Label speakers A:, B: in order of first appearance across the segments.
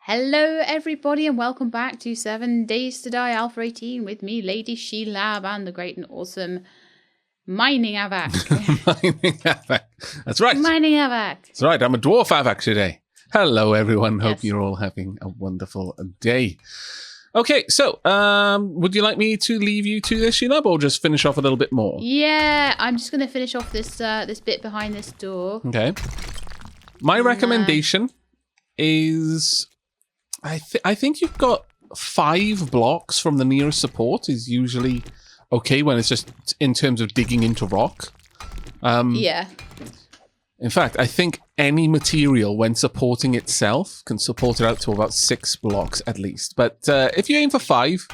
A: Hello everybody and welcome back to 7 Days to Die Alpha 18 with me, Lady Shelab, and the great and awesome Mining Aavak.
B: Mining Aavak. That's right.
A: Mining Aavak.
B: That's right. I'm a dwarf Aavak today. Hello everyone. Hope
A: Yes.
B: you're all having a wonderful day. Okay, so would you like me to leave you to this, Shelab, or just finish off a little bit more?
A: Yeah, I'm just going to finish off this this bit behind this door.
B: Okay. My recommendation is I think you've got 5 blocks from the nearest support is usually okay when it's just in terms of digging into rock.
A: Yeah.
B: In fact, I think any material when supporting itself can support it out to about 6 blocks at least. But if you aim for 5,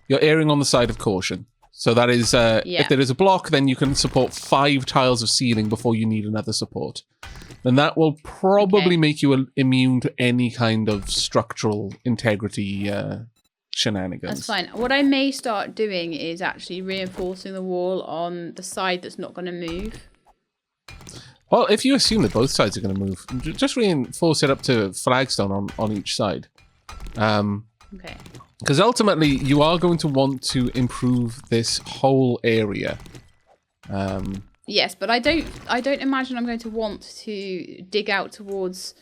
B: you're erring on the side of caution. So that is, if there is a block, then you can support 5 tiles of ceiling before you need another support. And that will probably make you immune to any kind of structural integrity shenanigans.
A: That's fine. What I may start doing is actually reinforcing the wall on the side that's not going to move.
B: Well, if you assume that both sides are going to move, just reinforce it up to flagstone on each side.
A: Okay.
B: Because ultimately, you are going to want to improve this whole area.
A: Yes, but I don't imagine I'm going to want to dig out towards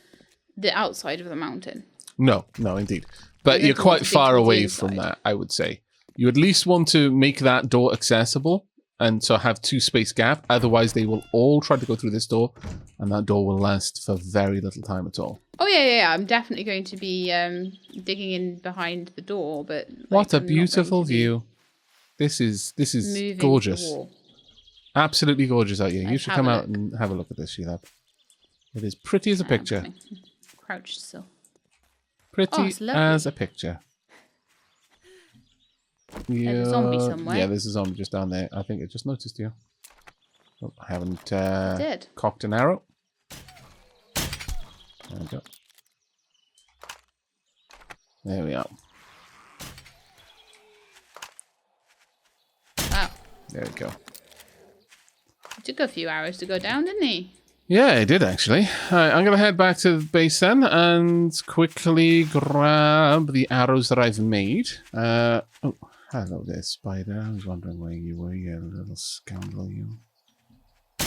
A: the outside of the mountain.
B: No, indeed. But you're quite far away from that, I would say. You at least want to make that door accessible and so have 2 space gap. Otherwise, they will all try to go through this door, and that door will last for very little time at all.
A: Oh, yeah. I'm definitely going to be digging in behind the door, but...
B: What a beautiful view. This is gorgeous. Absolutely gorgeous out here. You should come out and have a look at this, Shelab. It is pretty as a picture.
A: Crouched still.
B: Pretty as a picture.
A: There's a zombie somewhere.
B: Yeah, there's a zombie just down there. I think it just noticed you. Oh, I haven't cocked an arrow. There we go. There we are.
A: Wow.
B: There we go.
A: It took a few hours to go down, didn't he?
B: Yeah, it did actually. Alright, I'm going to head back to the base then and quickly grab the arrows that I've made. Oh, hello there, spider. I was wondering where you were, you little scoundrel, you. I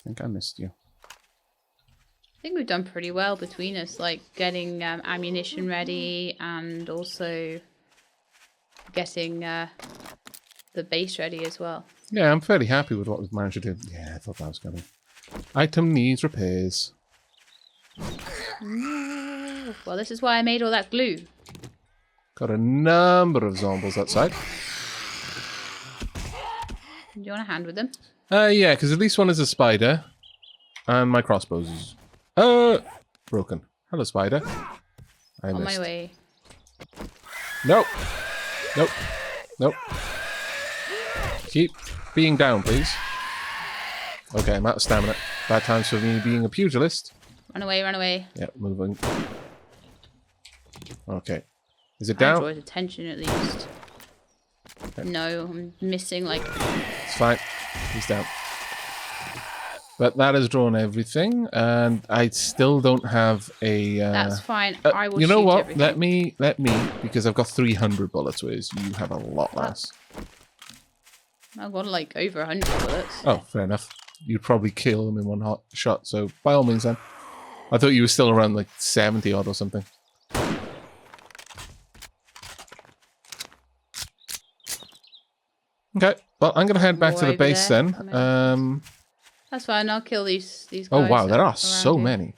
B: think I missed you.
A: I think we've done pretty well between us, like getting ammunition ready and also getting the base ready as well.
B: Yeah, I'm fairly happy with what we've managed to do. Yeah, I thought that was coming. Item needs repairs.
A: No. Well, this is why I made all that glue.
B: Got a number of zombies outside.
A: Do you want a hand with them?
B: Yeah, because at least one is a spider. And my crossbows is... broken. Hello, spider. I
A: On
B: missed.
A: my way.
B: Nope. Keep being down, please. Okay, I'm out of stamina. Bad times for me being a pugilist.
A: Run away.
B: Yeah, moving. Okay. Is it
A: I
B: down?
A: draw his attention at least.
B: Okay.
A: No, I'm missing like...
B: It's fine. He's down. But that has drawn everything, and I still don't have a...
A: That's fine. I will
B: You know
A: shoot
B: what?
A: everything.
B: Let me, because I've got 300 bullets, whereas you have a lot less.
A: I've got like over 100 bullets.
B: Oh, fair enough. You'd probably kill them in one hot shot, so by all means then. I thought you were still around like 70 odd or something. Okay, well, I'm going to head back to the base then.
A: That's fine, I'll kill these guys.
B: Oh wow, there are so
A: here.
B: many.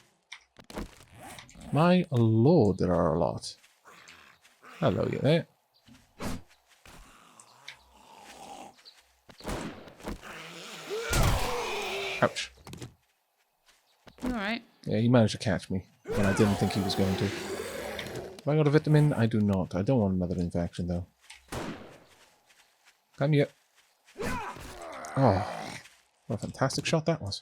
B: My lord, there are a lot. Hello, you there. Ouch.
A: Alright.
B: Yeah, he managed to catch me when I didn't think he was going to. Have I got a vitamin? I do not. I don't want another infection, though. Come here. Oh, what a fantastic shot that was.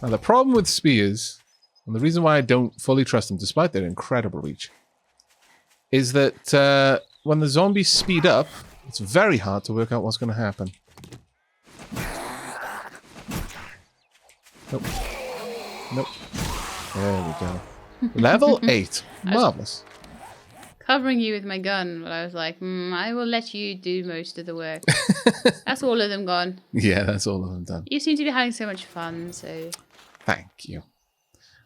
B: Now, the problem with spears, and the reason why I don't fully trust them, despite their incredible reach, is that when the zombies speed up, it's very hard to work out what's going to happen. Nope. Nope. There we go. Level 8. Marvelous.
A: Covering you with my gun, but I was like, I will let you do most of the work. That's all of them gone.
B: Yeah, that's all of them done.
A: You seem to be having so much fun, so...
B: Thank you.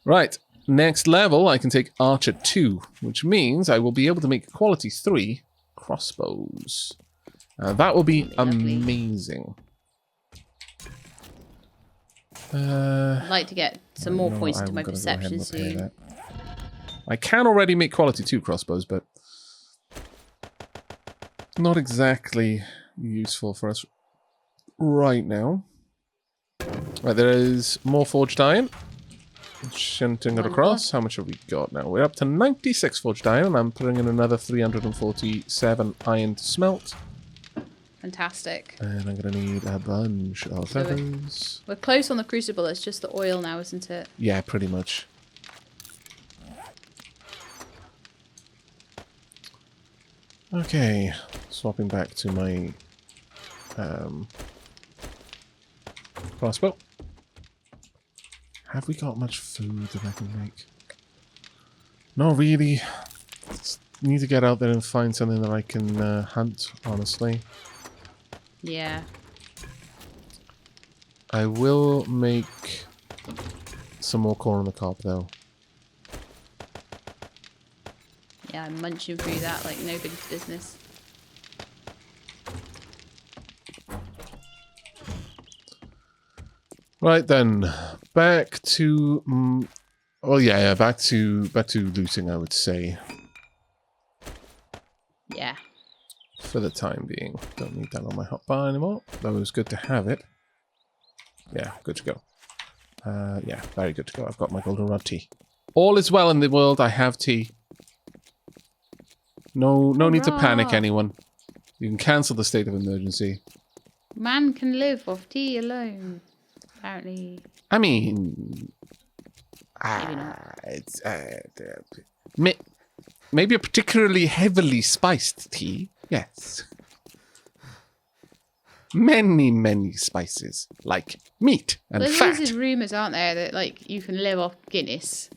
B: Right. Next level, I can take Archer 2, which means I will be able to make Quality 3 crossbows. That will be amazing.
A: I'd like to get some more points into my perception soon.
B: I can already make Quality 2 crossbows, but not exactly useful for us right now. Right, there is more forged iron. Shunting it across. How much have we got now? We're up to 96 forged iron, and I'm putting in another 347 iron to smelt.
A: Fantastic.
B: And I'm going to need a bunch of feathers.
A: We're close on the crucible. It's just the oil now, isn't it?
B: Yeah, pretty much. Okay, swapping back to my crossbow. Have we got much food that I can make? Not really. Just need to get out there and find something that I can hunt, honestly.
A: Yeah.
B: I will make some more corn on the cob, though.
A: Yeah, I'm munching through that like nobody's business.
B: Right then, back to back to looting, I would say.
A: Yeah.
B: For the time being, don't need that on my hotbar anymore. Though it was good to have it. Yeah, good to go. Yeah, very good to go. I've got my goldenrod tea. All is well in the world. I have tea. No need to panic, anyone. You can cancel the state of emergency.
A: Man can live off tea alone, apparently.
B: I mean,
A: Maybe not.
B: It's maybe a particularly heavily spiced tea. Yes. Many spices, like meat and
A: There's
B: fat.
A: always these rumours, aren't there, that like you can live off Guinness.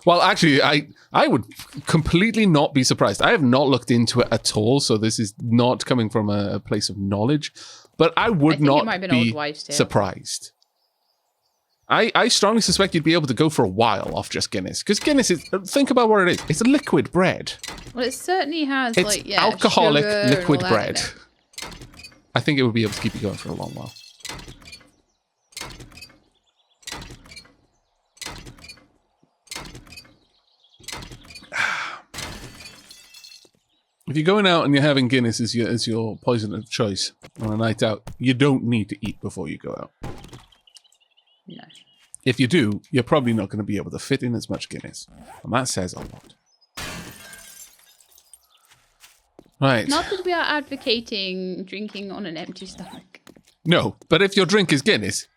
B: Well, actually, I would completely not be surprised. I have not looked into it at all, so this is not coming from a place of knowledge. But I would not be surprised. I strongly suspect you'd be able to go for a while off just Guinness. Because Guinness is, think about what it is. It's a liquid bread.
A: Well, it certainly has,
B: it's
A: like, yeah,
B: alcoholic liquid
A: that,
B: bread. I think it would be able to keep you going for a long while. If you're going out and you're having Guinness as your poison of choice on a night out, you don't need to eat before you go out.
A: No.
B: If you do, you're probably not going to be able to fit in as much Guinness. And that says a lot. Right.
A: Not that we are advocating drinking on an empty stomach.
B: No, but if your drink is Guinness,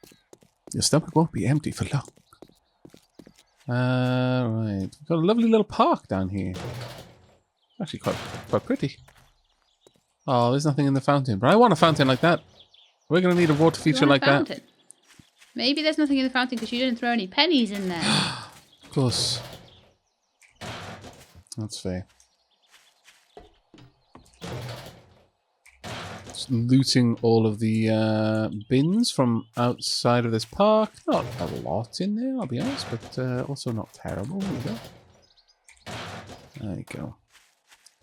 B: your stomach won't be empty for long. Right. We've got a lovely little park down here. Actually quite pretty. Oh, there's nothing in the fountain. But I want a fountain like that. We're going to need a water feature like that.
A: Maybe there's nothing in the fountain because you didn't throw any pennies in there.
B: Of course. That's fair. Just looting all of the bins from outside of this park. Not a lot in there, I'll be honest, but also not terrible either. There you go.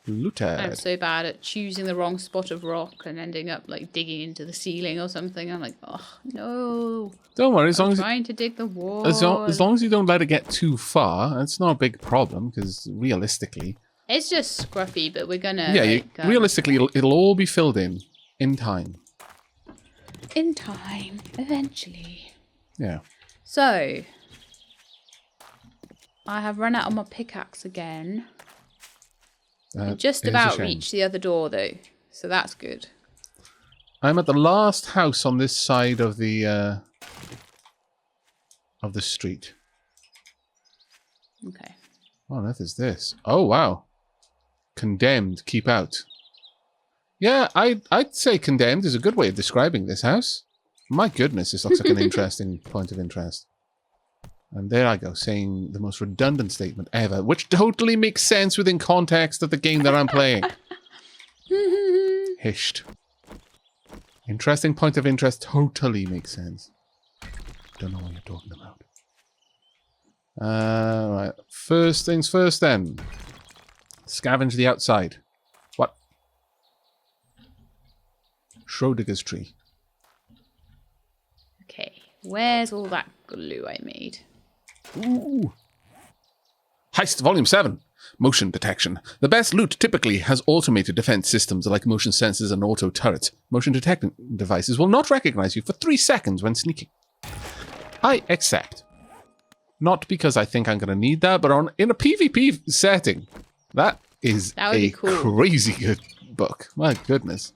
B: Looted.
A: I'm so bad at choosing the wrong spot of rock and ending up like digging into the ceiling or something. I'm like, oh no.
B: Don't worry, as long as
A: trying to dig the wall.
B: As long as you don't let it get too far, it's not a big problem because realistically,
A: it's just scruffy. But we're gonna.
B: Yeah, realistically, it'll all be filled in time.
A: In time, eventually.
B: Yeah.
A: So, I have run out of my pickaxe again. I just about reached the other door, though, so that's good.
B: I'm at the last house on this side of the street.
A: Okay.
B: What on earth is this? Oh wow! Condemned. Keep out. Yeah, I'd say condemned is a good way of describing this house. My goodness, this looks like an interesting point of interest. And there I go, saying the most redundant statement ever, which totally makes sense within context of the game that I'm playing. Hished. Interesting point of interest totally makes sense. Don't know what you're talking about. Right. First things first then. Scavenge the outside. What? Schrodinger's tree.
A: Okay, where's all that glue I made?
B: Ooh. Heist Volume 7. Motion detection. The best loot typically has automated defense systems like motion sensors and auto turrets. Motion detecting devices will not recognize you for 3 seconds when sneaking. I accept. Not because I think I'm going to need that, but in a PvP setting, that is a
A: cool.
B: Crazy good book. My goodness.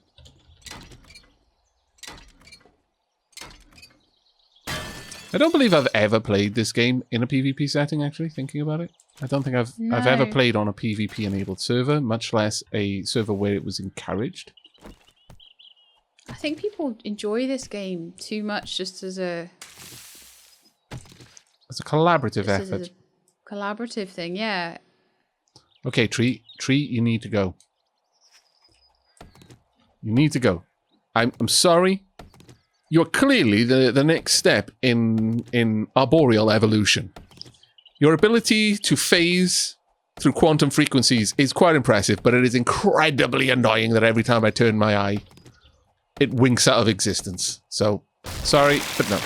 B: I don't believe I've ever played this game in a PvP setting, actually, thinking about it. I don't think I've ever played on a PvP-enabled server, much less a server where it was encouraged.
A: I think people enjoy this game too much just as a...
B: It's a collaborative effort.
A: As a collaborative thing, yeah.
B: Okay, Tree, you need to go. You need to go. I'm sorry. You're clearly the next step in arboreal evolution. Your ability to phase through quantum frequencies is quite impressive, but it is incredibly annoying that every time I turn my eye, it winks out of existence. So, sorry, but no.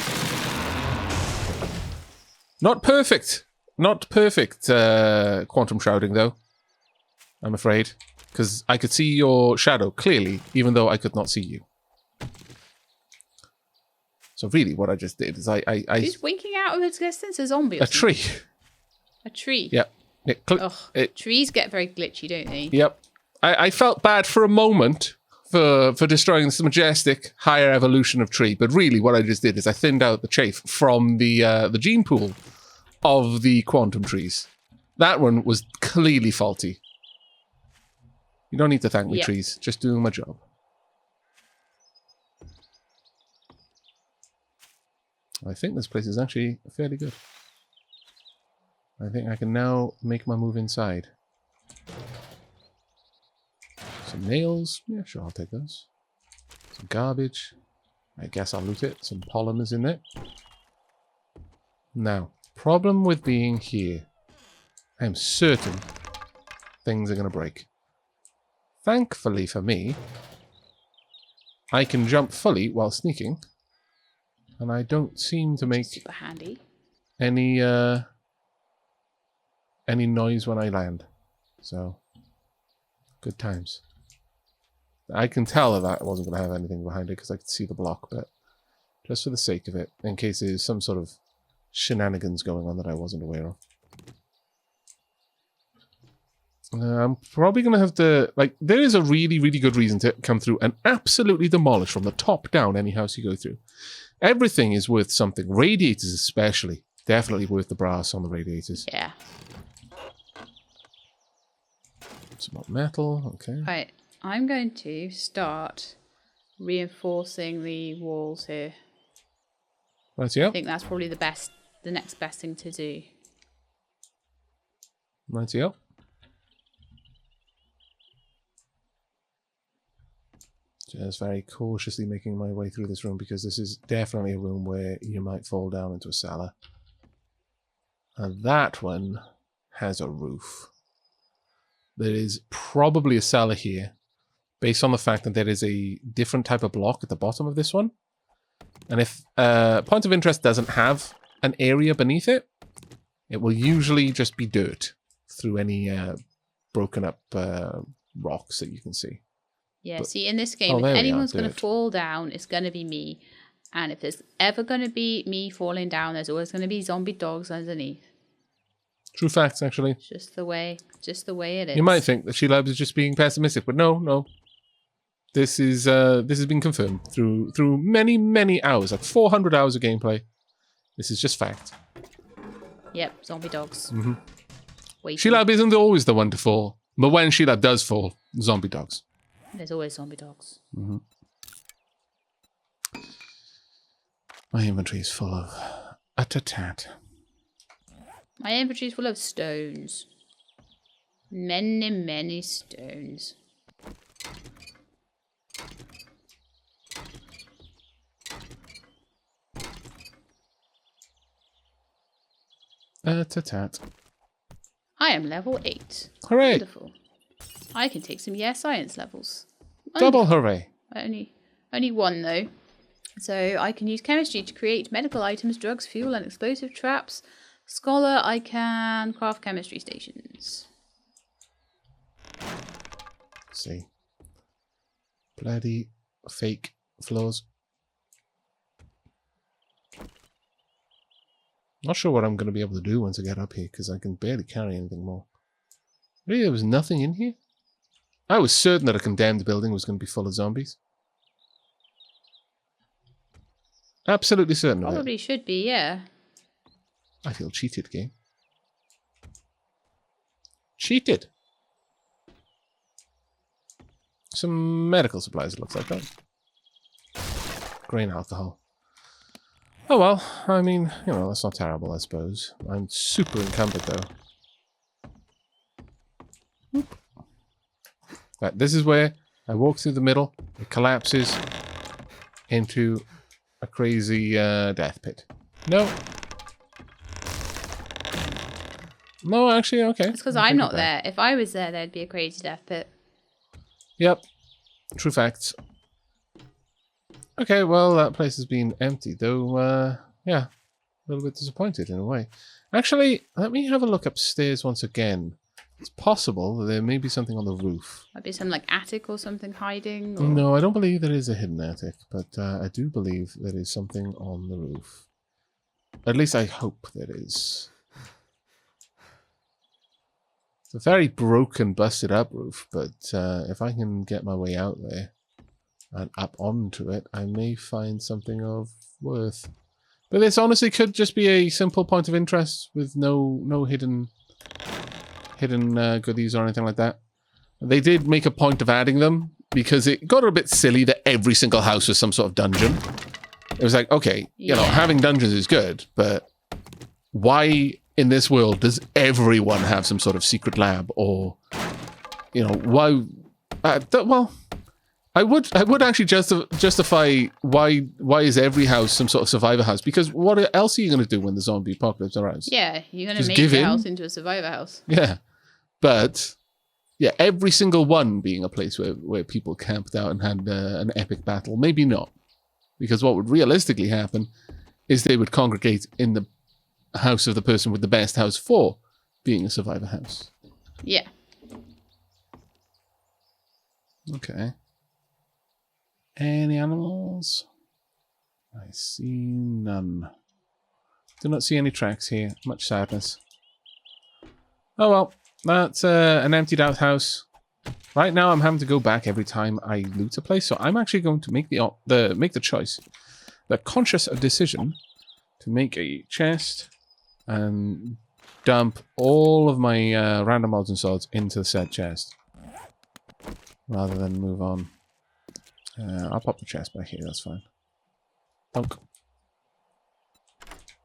B: Not perfect. Not perfect quantum shrouding, though. I'm afraid. Because I could see your shadow clearly, even though I could not see you. So really, what I just did is I
A: Who's winking out of existence? A zombie or
B: a tree.
A: A tree?
B: Yep.
A: Trees get very glitchy, don't they?
B: Yep. I felt bad for a moment for destroying this majestic higher evolution of tree, but really what I just did is I thinned out the chaff from the gene pool of the quantum trees. That one was clearly faulty. You don't need to thank me, trees. Just doing my job. I think this place is actually fairly good. I think I can now make my move inside. Some nails. Yeah, sure, I'll take those. Some garbage. I guess I'll loot it. Some polymers in there. Now, problem with being here. I am certain things are going to break. Thankfully for me, I can jump fully while sneaking. And I don't seem to make
A: super handy.
B: any noise when I land. So, good times. I can tell that wasn't going to have anything behind it because I could see the block, but just for the sake of it, in case there's some sort of shenanigans going on that I wasn't aware of. I'm probably going to have to... Like, there is a really, really good reason to come through and absolutely demolish from the top down any house you go through. Everything is worth something. Radiators especially. Definitely worth the brass on the radiators.
A: Yeah.
B: Some more metal. Okay.
A: Right. I'm going to start reinforcing the walls here.
B: Right, yeah.
A: I think that's probably the next best thing to do.
B: Right, yeah. Just very cautiously making my way through this room because this is definitely a room where you might fall down into a cellar. And that one has a roof. There is probably a cellar here based on the fact that there is a different type of block at the bottom of this one. And if Point of Interest doesn't have an area beneath it, it will usually just be dirt through any broken up rocks that you can see.
A: Yeah, see, in this game, if anyone's going to fall down, it's going to be me. And if there's ever going to be me falling down, there's always going to be zombie dogs underneath.
B: True facts, actually.
A: It's just the way it is.
B: You might think that Shelab is just being pessimistic, but no. This has been confirmed through many, many hours, like 400 hours of gameplay. This is just fact.
A: Yep, zombie dogs.
B: Mm-hmm.
A: Waiting.
B: Shelab isn't always the one to fall, but when Shelab does fall, zombie dogs.
A: There's always zombie dogs.
B: Mm-hmm. My inventory is full of a tat.
A: My inventory is full of stones. Many, many stones.
B: Tat.
A: I am level 8.
B: Hooray!
A: Wonderful. I can take some science levels.
B: Double hooray!
A: Only one though. So I can use chemistry to create medical items, drugs, fuel, and explosive traps. Scholar, I can craft chemistry stations.
B: Let's see. Bloody fake floors. Not sure what I'm going to be able to do once I get up here, because I can barely carry anything more. Really, there was nothing in here? I was certain that a condemned building was going to be full of zombies. Absolutely certain of it.
A: Probably should be, yeah.
B: I feel cheated, game. Cheated. Some medical supplies, it looks like that. Grain alcohol. Oh well, I mean, you know, that's not terrible, I suppose. I'm super encumbered, though. Whoop. Right, this is where I walk through the middle. It collapses into a crazy death pit. No. No, actually, okay.
A: It's because I'm not there. If I was there, there'd be a crazy death pit.
B: Yep. True facts. Okay, well, that place has been empty, though, yeah, a little bit disappointed in a way. Actually, let me have a look upstairs once again. It's possible that there may be something on the roof.
A: Might be some, like, attic or something hiding. Or...
B: No, I don't believe there is a hidden attic, but I do believe there is something on the roof. At least I hope there is. It's a very broken, busted up roof, but if I can get my way out there and up onto it, I may find something of worth. But this honestly could just be a simple point of interest with no hidden goodies or anything like that. They did make a point of adding them because it got a bit silly that every single house was some sort of dungeon. It was like, okay, you know, having dungeons is good, but why in this world does everyone have some sort of secret lab or, you know, why? Well, I would actually justify why is every house some sort of survivor house? Because what else are you going to do when the zombie apocalypse arrives?
A: Yeah, you're going to make your house into a survivor house.
B: Yeah, but yeah, every single one being a place where people camped out and had an epic battle. Maybe not, because what would realistically happen is they would congregate in the house of the person with the best house for being a survivor house.
A: Yeah.
B: Okay. Any animals? I see none. Do not see any tracks here. Much sadness. Oh well, that's an emptied out house. Right now I'm having to go back every time I loot a place, so I'm actually going to make the choice, the conscious decision to make a chest and dump all of my random mods and swords into the said chest rather than move on. I'll pop the chest back here, that's fine. Dunk.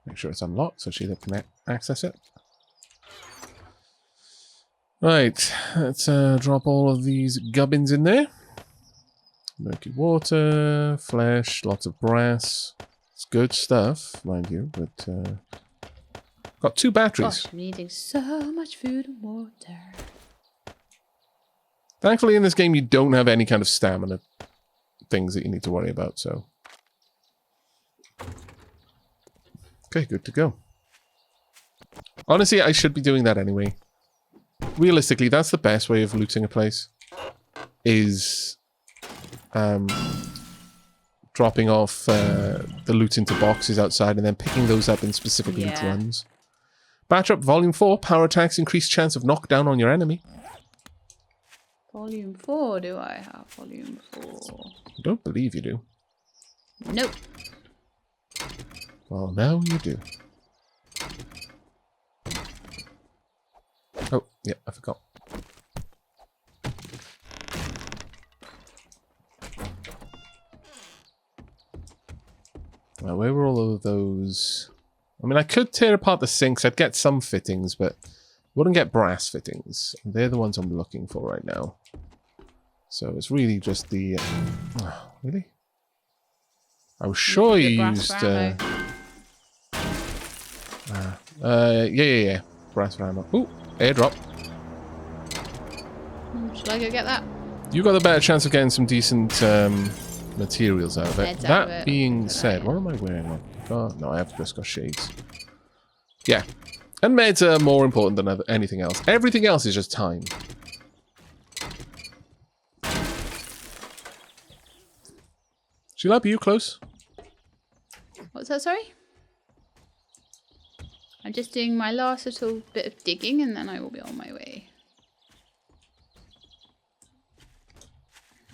B: Make sure it's unlocked so Sheila can access it. Right, let's drop all of these gubbins in there. Murky water, flesh, lots of brass. It's good stuff, mind you, but got 2 batteries.
A: Gosh, I'm needing so much food and water.
B: Thankfully in this game you don't have any kind of stamina things that you need to worry about, so. Okay, good to go. Honestly, I should be doing that anyway. Realistically, that's the best way of looting a place. Is dropping off the loot into boxes outside and then picking those up in specific loot runs. Batch up Volume 4. Power attacks increase chance of knockdown on your enemy.
A: Volume 4, do I have Volume 4?
B: I don't believe you do.
A: Nope.
B: Well, now you do. Oh, yeah, I forgot. Now, where were all of those I mean, I could tear apart the sinks. I'd get some fittings, but wouldn't get brass fittings. They're the ones I'm looking for right now. So it's really just the... really? I was sure you used... yeah. Brass for ammo. Ooh, airdrop.
A: Shall I go get that?
B: You got a better chance of getting some decent materials out of it. That being said, what am I wearing? Oh, no, I have just got shades. Yeah. And meds are more important than anything else. Everything else is just time. Shelab, are you close?
A: What's that, sorry? I'm just doing my last little bit of digging and then I will be on my way.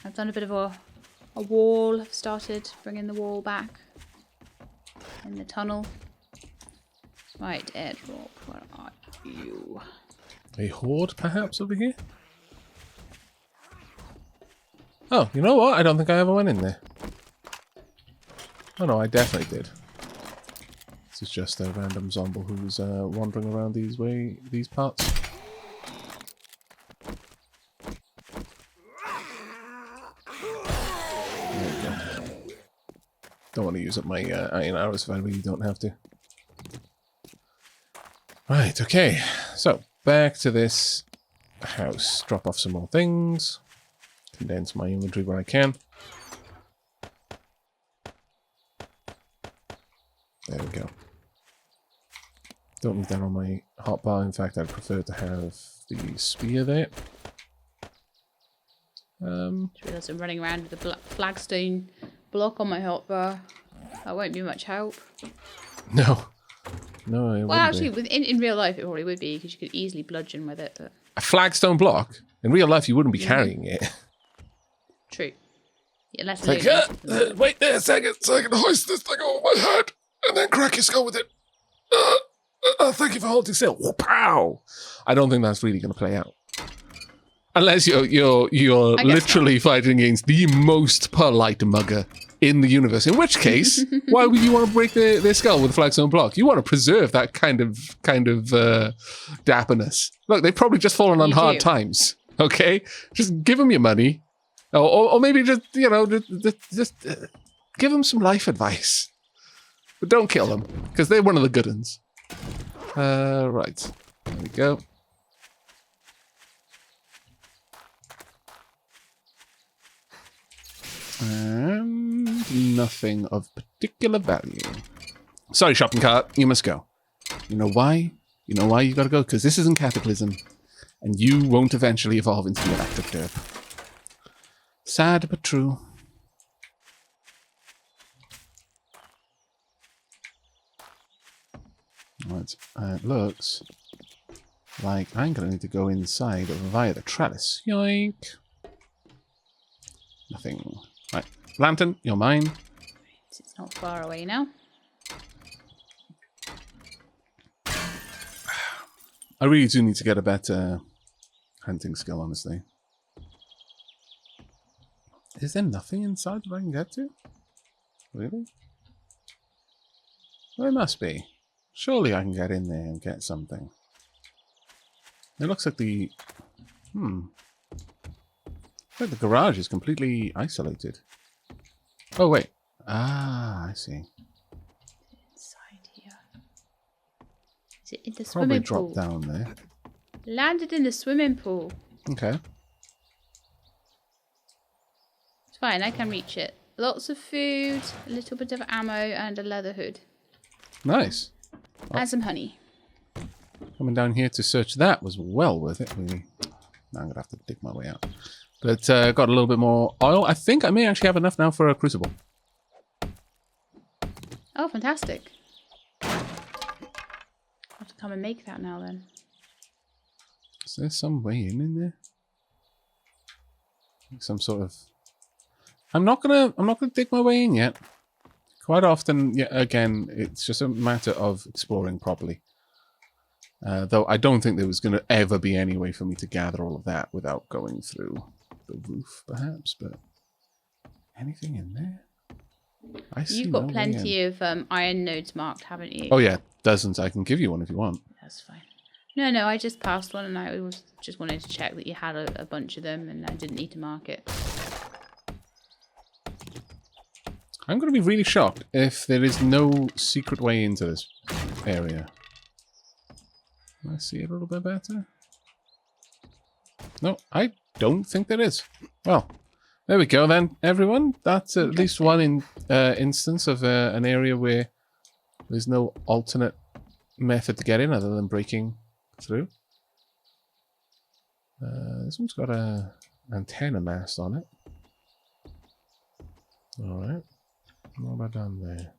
A: I've done a bit of a wall. I've started bringing the wall back in the tunnel. Right, airdrop, where are you?
B: A horde, perhaps, over here? Oh, you know what? I don't think I ever went in there. Oh no, I definitely did. This is just a random zombie who's wandering around these parts. There we go. Don't want to use up my iron arrows if I really don't have to. Right, okay. So, back to this house. Drop off some more things. Condense my inventory where I can. There we go. Don't need that on my hotbar. In fact, I'd prefer to have the spear there.
A: Just realised I'm running around with a flagstone block on my hotbar. That won't be much help.
B: No. No, it
A: well,
B: wouldn't
A: actually, in real life, it probably would be because you could easily bludgeon with it. But...
B: a flagstone block? In real life, you wouldn't be carrying it.
A: True. Yeah, less
B: like, wait there a second so I can hoist this thing over my head and then crack your skull with it. Thank you for holding still. Pow! I don't think that's really going to play out. Unless you're literally fighting against the most polite mugger in the universe. In which case, why would you want to break their skull with a flagstone block? You want to preserve that kind of dapperness. Look, they've probably just fallen on hard times. Okay, just give them your money, or maybe just give them some life advice, but don't kill them because they're one of the good ones. Right, there we go. Nothing of particular value. Sorry, shopping cart, you must go. You know why? You know why you gotta go? Because this isn't Cataclysm, and you won't eventually evolve into the electric derp. Sad but true. Right, it looks like I'm gonna need to go inside via the trellis. Yoink! Nothing. Right, lantern, you're mine.
A: It's not far away now.
B: I really do need to get a better hunting skill, honestly. Is there nothing inside that I can get to? Really? Well, there must be. Surely I can get in there and get something. It looks like the... Like the garage is completely isolated. Oh, wait. Ah, I see.
A: Inside here. Is it in the swimming pool?
B: Probably dropped down there.
A: Landed in the swimming pool.
B: Okay.
A: It's fine, I can reach it. Lots of food, a little bit of ammo, and a leather hood.
B: Nice.
A: And some honey.
B: Coming down here to search that was well worth it, really. Now I'm going to have to dig my way out. But got a little bit more oil. I think I may actually have enough now for a crucible.
A: Oh, fantastic. I'll have to come and make that now then.
B: Is there some way in there? Some sort of... I'm not gonna dig my way in yet. Quite often, yeah, again, it's just a matter of exploring properly. Though I don't think there was going to ever be any way for me to gather all of that without going through the roof, perhaps, but anything in there? I see.
A: You've got
B: no way
A: plenty
B: in.
A: of iron nodes marked, haven't you?
B: Oh yeah, dozens. I can give you one if you want.
A: That's fine. No, I just passed one and I was just wanted to check that you had a bunch of them and I didn't need to mark it.
B: I'm going to be really shocked if there is no secret way into this area. Can I see it a little bit better? No, I don't think there is. Well, there we go then, everyone. That's at least one instance of an area where there's no alternate method to get in other than breaking through. This one's got an antenna mast on it. Alright. What about down there?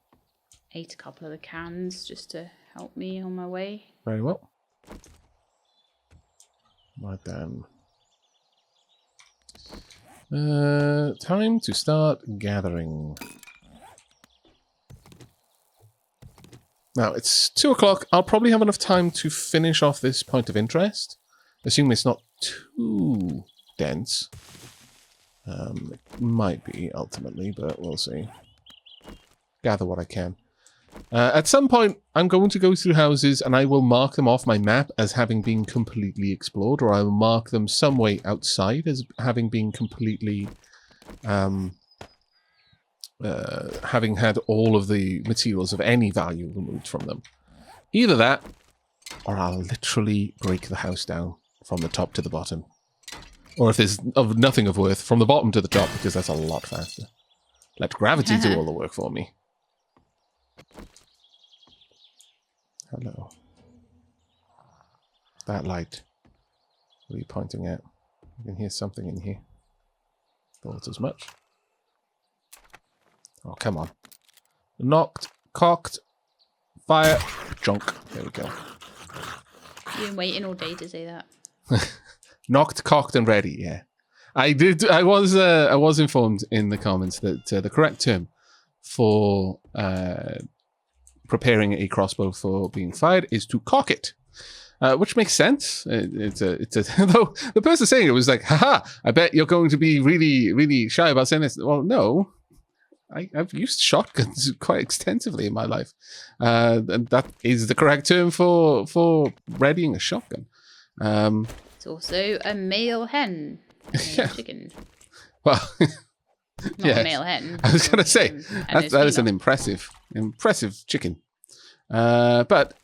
A: Ate a couple of the cans just to help me on my way.
B: Very well. Right then. Time to start gathering. Now, it's 2 o'clock. I'll probably have enough time to finish off this point of interest. Assuming it's not too dense. It might be, ultimately, but we'll see. Gather what I can. At some point, I'm going to go through houses and I will mark them off my map as having been completely explored, or I will mark them some way outside as having been completely... having had all of the materials of any value removed from them. Either that, or I'll literally break the house down from the top to the bottom. Or if there's of nothing of worth, from the bottom to the top, because that's a lot faster. Let gravity do all the work for me. Hello. That light. What are you pointing at? I can hear something in here. Thought as much. Oh, come on. Knocked, cocked, fire, junk. There we go.
A: You've been waiting all day to say that.
B: Knocked, cocked, and ready, yeah. I was informed in the comments that the correct term for preparing a crossbow for being fired is to cock it. Which makes sense. Though the person saying it was like, haha, I bet you're going to be really, really shy about saying this. Well, no. I've used shotguns quite extensively in my life. And that is the correct term for readying a shotgun.
A: It's also a male hen.
B: Yeah.
A: Chicken.
B: Well,
A: Not a male hen.
B: I was going to say, that is an impressive chicken. But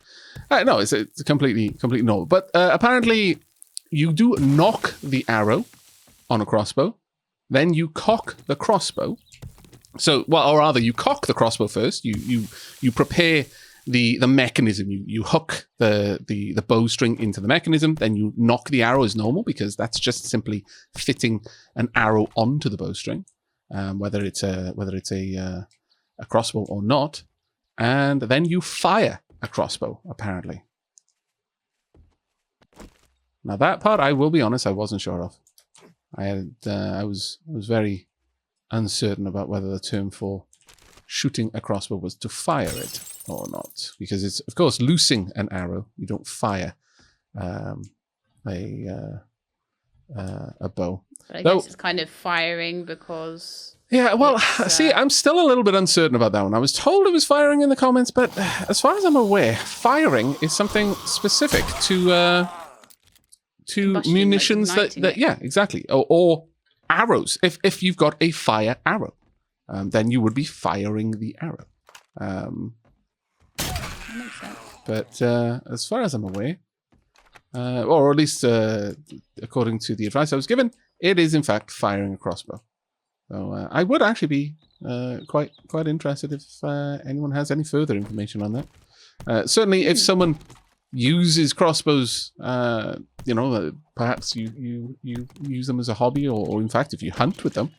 B: no, it's completely normal. But apparently, you do knock the arrow on a crossbow, then you cock the crossbow. So, well, or rather, you cock the crossbow first. You prepare the mechanism. You hook the bowstring into the mechanism. Then you knock the arrow as normal, because that's just simply fitting an arrow onto the bowstring, whether it's a crossbow or not. And then you fire a crossbow, apparently. Now that part, I will be honest, I wasn't sure of. I was very uncertain about whether the term for shooting a crossbow was to fire it or not, because it's of course loosing an arrow. You don't fire a bow.
A: But I guess it's kind of firing because...
B: Yeah, well, see, I'm still a little bit uncertain about that one. I was told it was firing in the comments, but as far as I'm aware, firing is something specific to munitions
A: like
B: that yeah, exactly, or arrows. If you've got a fire arrow, then you would be firing the arrow.
A: That makes sense.
B: But as far as I'm aware, or at least according to the advice I was given, it is in fact firing a crossbow. So I would actually be quite interested if anyone has any further information on that. Certainly, if someone uses crossbows, perhaps you use them as a hobby, or in fact, if you hunt with them,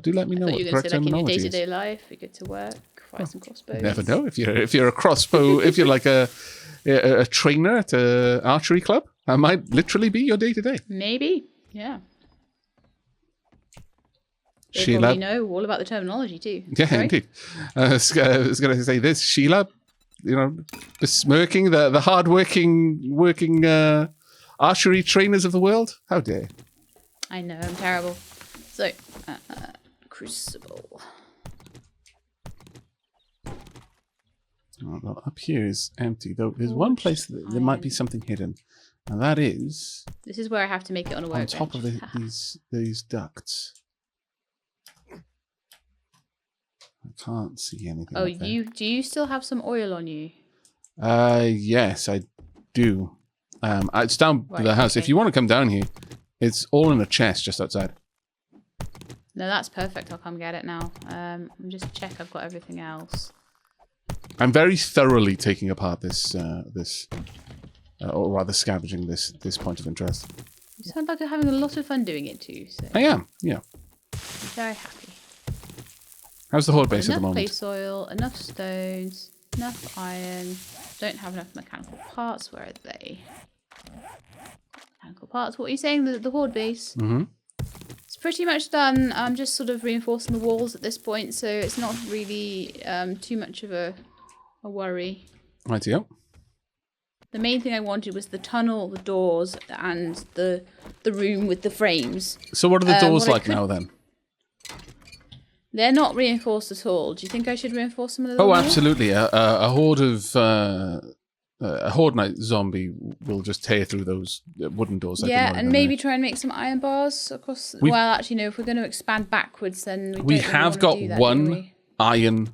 B: do let me know what the correct terminology is.
A: In your day-to-day life, you get to work, fire some crossbows.
B: Never know if you're a crossbow, if you're like a trainer at an archery club, that might literally be your day-to-day.
A: Maybe, yeah. They
B: Shelab.
A: probably know all about the terminology too.
B: Yeah,
A: Sorry?
B: indeed. I was going to say this, Shelab, besmirking the hard-working archery trainers of the world. How dare.
A: I know, I'm terrible. So, crucible.
B: Well, up here is empty. Though there's one place that there might be something hidden. And that is...
A: This is where I have to make it on a workbench.
B: On top of these ducts. I can't see anything.
A: Oh, do you still have some oil on you?
B: Yes, I do. It's down by the house.
A: Okay.
B: If you want to come down here, it's all in a chest just outside.
A: No, that's perfect. I'll come get it now. I'm just check I've got everything else.
B: I'm very thoroughly taking apart this, or rather scavenging this point of interest.
A: You sound like you're having a lot of fun doing it too. So
B: I am, yeah.
A: I'm very happy.
B: How's the horde base at the
A: Enough
B: moment?
A: clay soil, enough stones, enough iron. Don't have enough mechanical parts. Where are they? Mechanical parts. What are you saying? The horde base?
B: Mm-hmm.
A: It's pretty much done. I'm just sort of reinforcing the walls at this point, so it's not really too much of a worry.
B: Rightio.
A: The main thing I wanted was the tunnel, the doors, and the room with the frames.
B: So what are the doors like now then?
A: They're not reinforced at all. Do you think I should reinforce them a little
B: Oh,
A: more?
B: absolutely. A horde of a horde night zombie will just tear through those wooden doors.
A: Yeah, and maybe try and make some iron bars across. Well, actually, no. If we're going to expand backwards, then we
B: have got one iron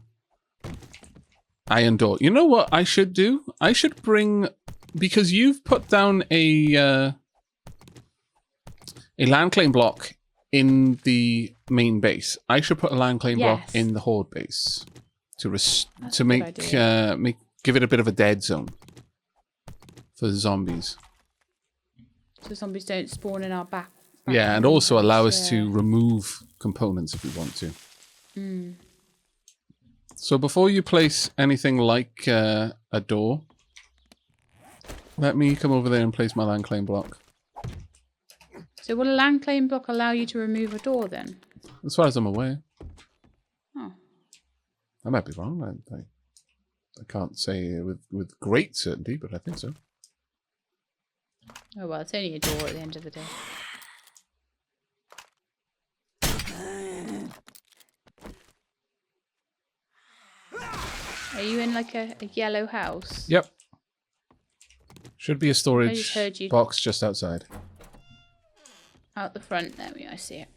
B: door. You know what I should do? I should bring, because you've put down a land claim block in the main base. I should put a land claim block in the horde base to make give it a bit of a dead zone for the zombies.
A: So zombies don't spawn in our back.
B: Yeah, and also allow us to remove components if we want to.
A: Mm.
B: So before you place anything like a door, let me come over there and place my land claim block.
A: So will a land claim block allow you to remove a door then?
B: As far as I'm aware.
A: Oh.
B: I might be wrong. I can't say with great certainty, but I think so.
A: Oh well, it's only a door at the end of the day. Are you in like a yellow house?
B: Yep. Should be a storage box just outside.
A: Out the front, there we are, I see it.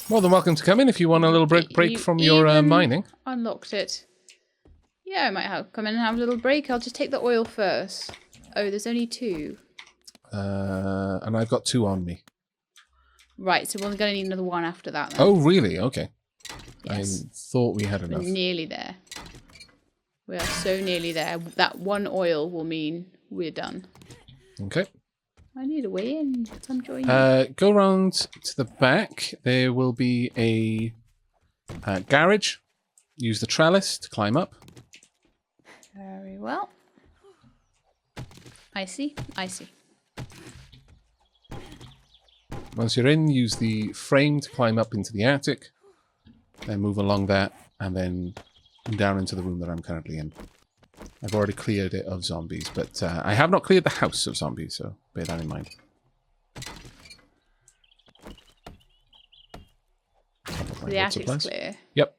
B: More than welcome to come in if you want a little break from your mining.
A: Unlocked it. Yeah, I might come in and have a little break. I'll just take the oil first. Oh, there's only 2.
B: And I've got 2 on me.
A: Right, so we're going to need another 1 after that then.
B: Oh, really? Okay.
A: Yes.
B: I thought we had enough.
A: We're nearly there. We are so nearly there. That 1 oil will mean we're done.
B: Okay.
A: I need a way in. Come join me.
B: Go round to the back. There will be a garage. Use the trellis to climb up.
A: Very well. I see.
B: Once you're in, use the frame to climb up into the attic. Then move along that, and then down into the room that I'm currently in. I've already cleared it of zombies, but I have not cleared the house of zombies, so bear that in mind.
A: The attic's clear.
B: Yep.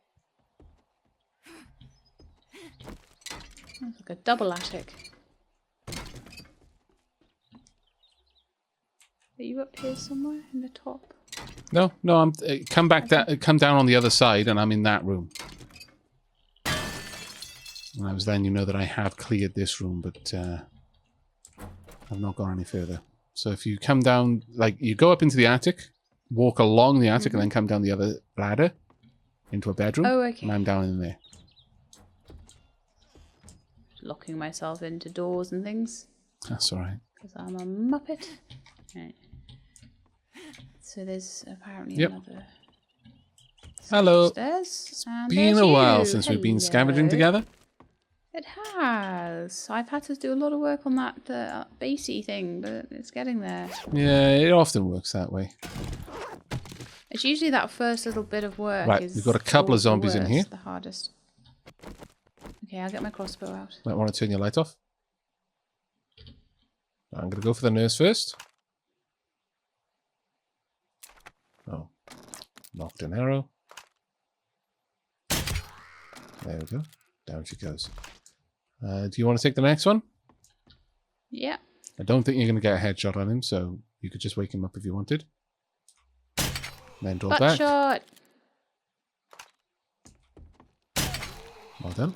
A: It's like a double attic. Are you up here somewhere in the top?
B: No, I'm come down on the other side, and I'm in that room. When I was then, you know that I have cleared this room, but I've not gone any further. So if you come down, like you go up into the attic, walk along the attic, and then come down the other ladder into a bedroom.
A: Oh, okay.
B: And I'm down in there.
A: Locking myself into doors and things.
B: That's all right.
A: Because I'm a muppet. Right. So there's apparently another.
B: Hello.
A: Stairs. And
B: Been a while since we've been scavenging together.
A: It has. I've had to do a lot of work on that basey thing, but it's getting there.
B: Yeah, it often works that way.
A: It's usually that first little bit of work.
B: Right, we've got a couple of zombies in here.
A: The hardest. Okay, I'll get my crossbow out.
B: Might want to turn your light off. I'm going to go for the nurse first. Oh, knocked an arrow. There we go. Down she goes. Do you want to take the next one?
A: Yeah.
B: I don't think you're going to get a headshot on him, so you could just wake him up if you wanted. Then draw
A: Butt
B: back.
A: shot.
B: Well done.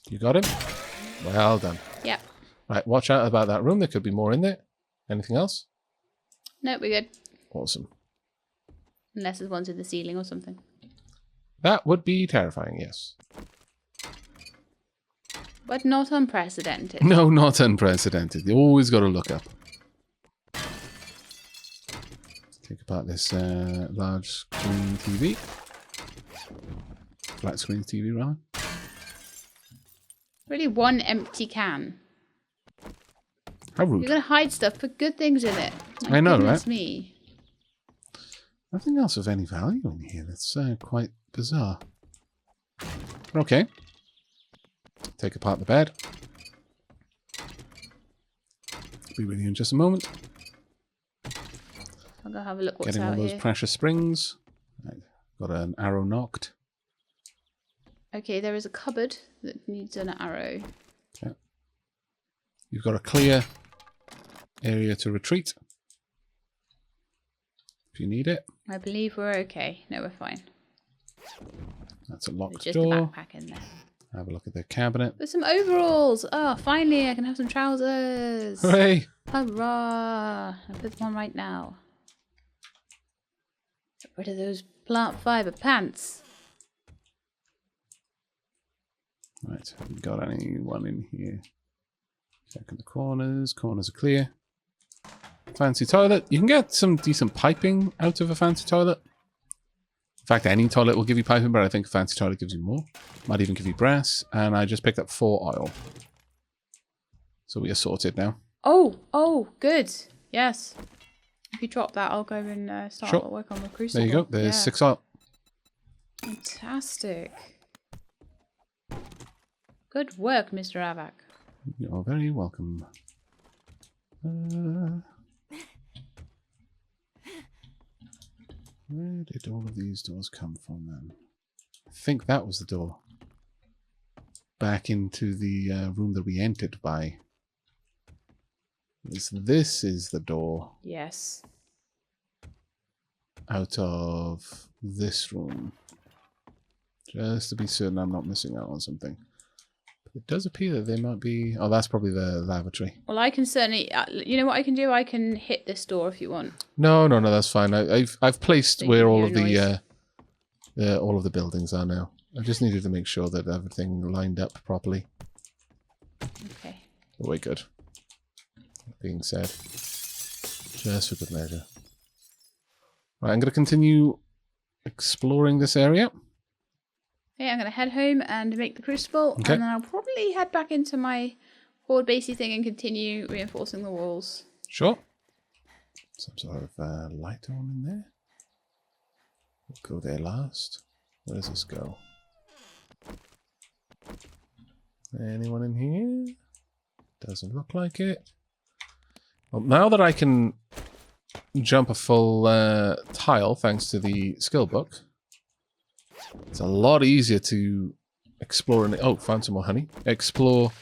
B: You got him? Well done.
A: Yeah.
B: Right, watch out about that room. There could be more in there. Anything else?
A: No, we're good.
B: Awesome.
A: Unless there's ones in the ceiling or something.
B: That would be terrifying, yes.
A: But not unprecedented.
B: No, not unprecedented. You always got to look up. Take apart this large screen TV. Flat screen TV, rather.
A: Really one empty can.
B: How rude.
A: You're going to hide stuff, put good things in it.
B: I know,
A: goodness
B: right?
A: Me.
B: Nothing else of any value in here. That's quite bizarre. Okay. Take apart the bed. Be with you in just a moment.
A: I'll go have a look what's
B: Getting all
A: out
B: those
A: here.
B: precious springs. Right. Got an arrow knocked.
A: Okay, there is a cupboard that needs an arrow.
B: Okay. You've got a clear area to retreat. If you need it.
A: I believe we're okay. No, we're fine.
B: That's a
A: There's
B: locked
A: just a
B: door.
A: backpack in there.
B: Have a look at the cabinet.
A: There's some overalls. Oh, finally, I can have some trousers.
B: Hooray!
A: Hurrah! I'll put them on right now. Get rid of those plant fiber pants.
B: Right, have we got anyone in here? Check in the corners. Corners are clear. Fancy toilet. You can get some decent piping out of a fancy toilet. In fact, any toilet will give you piping, but I think a fancy toilet gives you more. Might even give you brass. And I just picked up 4 oil. So we are sorted now.
A: Oh, good. Yes. If you drop that, I'll go and start work on the crucible.
B: There you go. There's 6 oil.
A: Fantastic. Good work, Mr. Aavak.
B: You're very welcome. Where did all of these doors come from then? I think that was the door. Back into the room that we entered by. This is the door
A: Yes.
B: out of this room. Just to be certain I'm not missing out on something. It does appear that there might be... Oh, that's probably the lavatory.
A: Well, I can certainly... you know what I can do? I can hit this door if you want.
B: No, that's fine. I've placed
A: So
B: where
A: you
B: all
A: hear
B: of all of the buildings are now. I just needed to make sure that everything lined up properly.
A: Okay.
B: Oh, wait, good. That being said, just for good measure. Right, I'm going to continue exploring this area.
A: Okay, I'm going to head home and make the crucible.
B: Okay.
A: And then I'll probably head back into my horde basey thing and continue reinforcing the walls.
B: Sure. Some sort of light on in there. We'll go there last. Where does this go? Anyone in here? Doesn't look like it. Well, now that I can jump a full tile thanks to the skill book, it's a lot easier to explore and found some more honey. Explore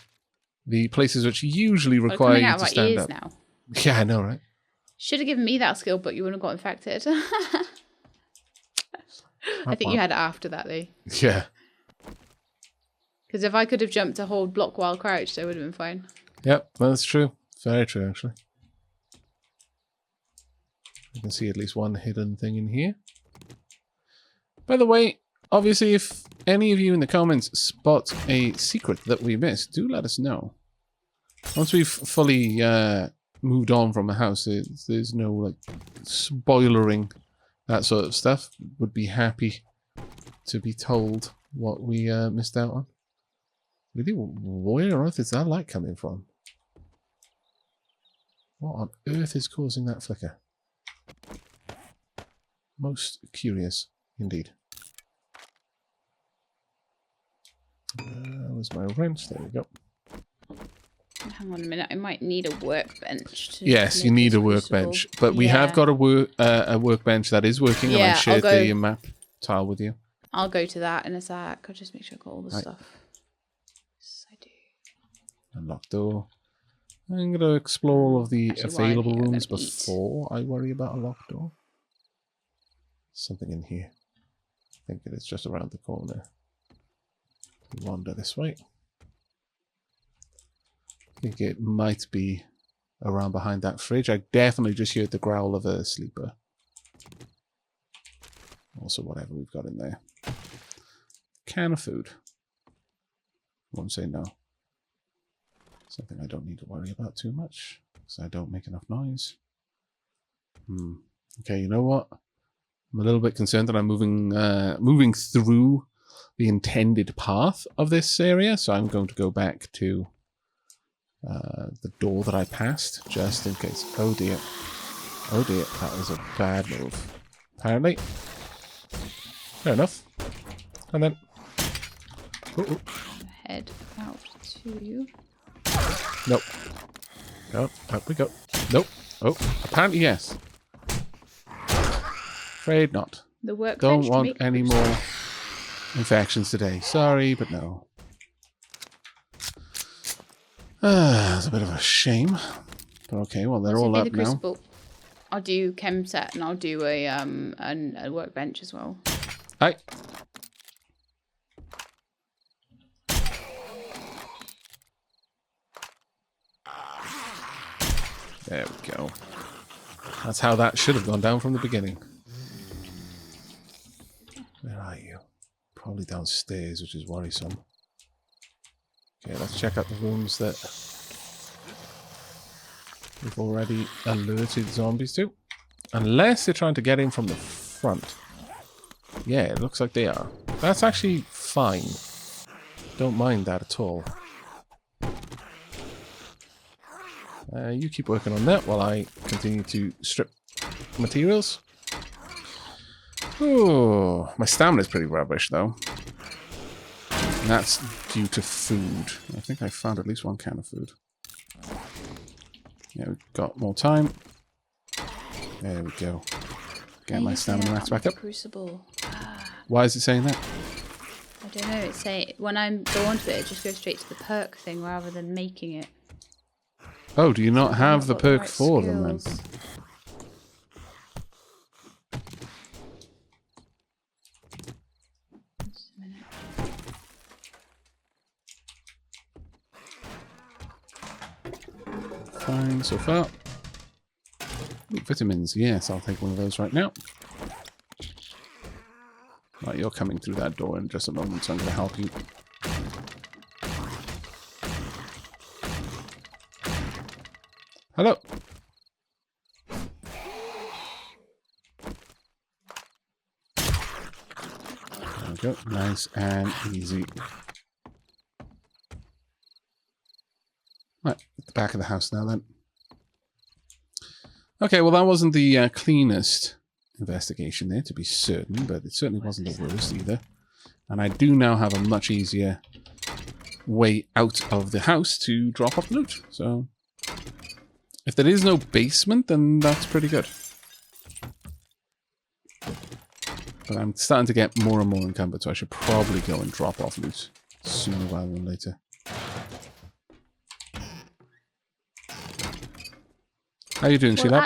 B: the places which usually require you to stand up.
A: Now.
B: Yeah, I know, right?
A: Should have given me that skill, but you wouldn't have got infected. I think you had it after that, though.
B: Yeah.
A: Because if I could have jumped to hold block while crouched, I would have been fine.
B: Yep, that's true. Very true, actually. You can see at least one hidden thing in here. By the way, obviously, if any of you in the comments spot a secret that we missed, do let us know. Once we've fully moved on from the house, there's no like spoilering, that sort of stuff. Would be happy to be told what we missed out on. Really, where on earth is that light coming from? What on earth is causing that flicker? Most curious, indeed. Where's my wrench? There we go.
A: Hang on a minute, I might need a workbench.
B: Yes, you need a workbench, but we have got a workbench that is working, and I shared the map tile with you.
A: I'll go to that in a sec. I'll just make sure I got all the stuff. Yes, I do.
B: Unlocked door. I'm going to explore all of the
A: Actually, while I'm
B: available
A: here, I'm
B: rooms
A: gonna eat.
B: before I worry about a locked door. Something in here. I think it is just around the corner. We wander this way. I think it might be around behind that fridge. I definitely just heard the growl of a sleeper. Also, whatever we've got in there. Can of food. Won't say no. Something I don't need to worry about too much, because I don't make enough noise. Okay, you know what? I'm a little bit concerned that I'm moving through the intended path of this area, so I'm going to go back to the door that I passed, just in case. Oh dear. Oh dear, that was a bad move. Apparently. Fair enough. And then... Oh.
A: Head out to you.
B: Nope. No, up we go. Nope. Oh, apparently yes. Afraid not.
A: The workbench.
B: Don't want any more infections today. Sorry, but no. It's a bit of a shame. But okay, well they're all up
A: the
B: now.
A: crucible. I'll do chem set and I'll do a workbench as well.
B: Hi. There we go. That's how that should have gone down from the beginning. Where are you? Probably downstairs, which is worrisome. Okay, let's check out the rooms that we've already alerted zombies to. Unless they're trying to get in from the front. Yeah, it looks like they are. That's actually fine. Don't mind that at all. You keep working on that while I continue to strip materials. Oh, my stamina is pretty rubbish though. And that's due to food. I think I found at least one can of food. Yeah, we've got more time. There we go. Get my stamina max back up.
A: Crucible.
B: Why is it saying that?
A: I don't know. It's saying when I go onto it, it just goes straight to the perk thing rather than making it.
B: Oh, do you not have the perk
A: right
B: for them then?
A: skills. Just a minute.
B: Fine so far. Ooh, vitamins, yes, I'll take one of those right now. Right, you're coming through that door in just a moment, so I'm going to help you. Hello. There we go. Nice and easy. Right, at the back of the house now then. Okay, well that wasn't the cleanest investigation there, to be certain, but it certainly wasn't the worst either. And I do now have a much easier way out of the house to drop off the loot. So, if there is no basement, then that's pretty good. But I'm starting to get more and more encumbered, so I should probably go and drop off loot sooner rather than later. How you doing, Sheila?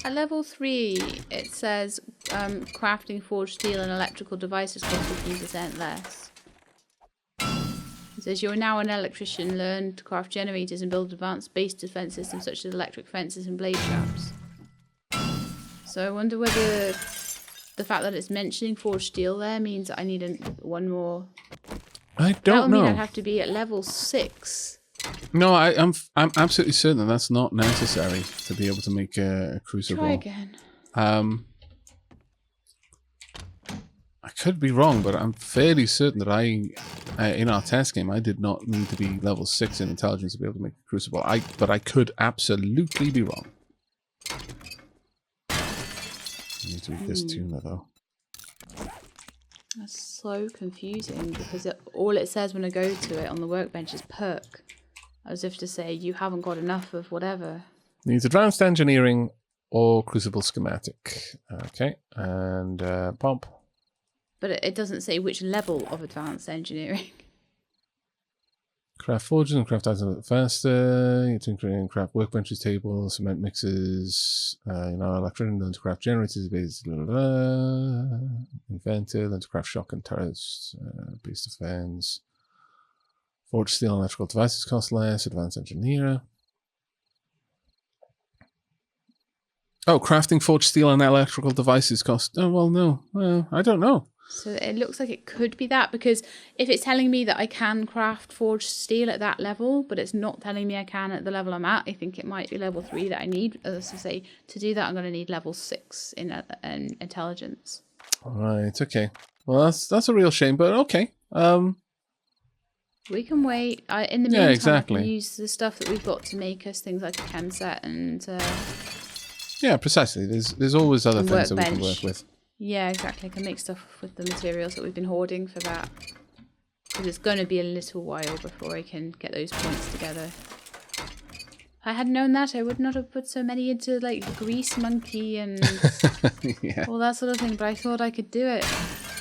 A: At level 3, it says crafting forged steel and electrical devices cost 15% less. It says you're now an electrician, learn to craft generators and build advanced base defense systems such as electric fences and blade traps. So I wonder whether the fact that it's mentioning forged steel there means that I need one more.
B: I don't know.
A: That would mean I'd have to be at level 6.
B: No, I'm absolutely certain that that's not necessary to be able to make a crucible.
A: Try again.
B: I could be wrong, but I'm fairly certain that in our test game, I did not need to be level 6 in intelligence to be able to make a crucible. But I could absolutely be wrong. I need to read this tuner though.
A: That's so confusing because all it says when I go to it on the workbench is perk. As if to say, you haven't got enough of whatever.
B: Needs advanced engineering or crucible schematic. Okay, and pump.
A: But it doesn't say which level of advanced engineering.
B: Craft forges and craft items a bit faster. You can create and craft workbenches, tables, cement mixers, electrician, then to craft generators, base, inventor, then to craft shotgun turrets, base defense. Forge steel and electrical devices cost less, advanced engineer. Oh, crafting forged steel and electrical devices cost... Oh, well, no. I don't know.
A: So it looks like it could be that, because if it's telling me that I can craft forged steel at that level, but it's not telling me I can at the level I'm at, I think it might be level 3 that I need. As I say, to do that, I'm going to need level 6 in intelligence.
B: All right, okay. Well, that's a real shame, but okay.
A: We can wait. In the meantime,
B: exactly.
A: I can use the stuff that we've got to make us things like a chem set and...
B: yeah, precisely. There's always other things that we can work with.
A: Yeah, exactly. I can make stuff with the materials that we've been hoarding for that. Because it's going to be a little while before I can get those points together. If I had known that, I would not have put so many into, like, the grease monkey and all that sort of thing. But I thought I could do it.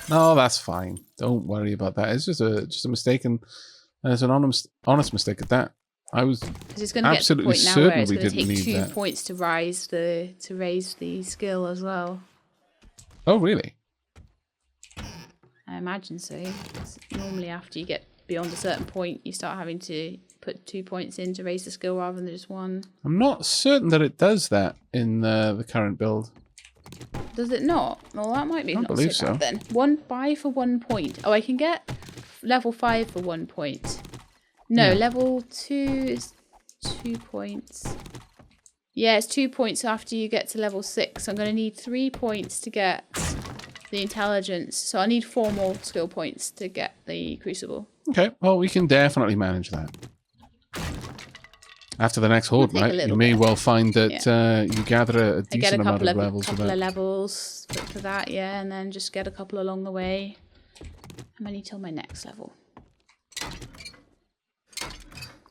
B: No, that's fine. Don't worry about that. It's just a mistake, and it's an honest mistake at that. I was absolutely certain we didn't need that. It's going to take 2 points
A: to raise the skill as well.
B: Oh, really?
A: I imagine so. Normally after you get beyond a certain point, you start having to put 2 points in to raise the skill rather than just 1.
B: I'm not certain that it does that in the current build.
A: Does it not? Well, that might be
B: I
A: not
B: believe
A: so bad then. 5 for 1 point. Oh, I can get level 5 for 1 point. No, level 2 is 2 points. Yeah, it's 2 points after you get to level 6. So I'm going to need 3 points to get the intelligence. So I need 4 more skill points to get the crucible.
B: Okay, well, we can definitely manage that. After the next horde, right? You may well find that you gather a decent amount of levels.
A: Couple of levels for that, yeah, and then just get a couple along the way. How many till my next level?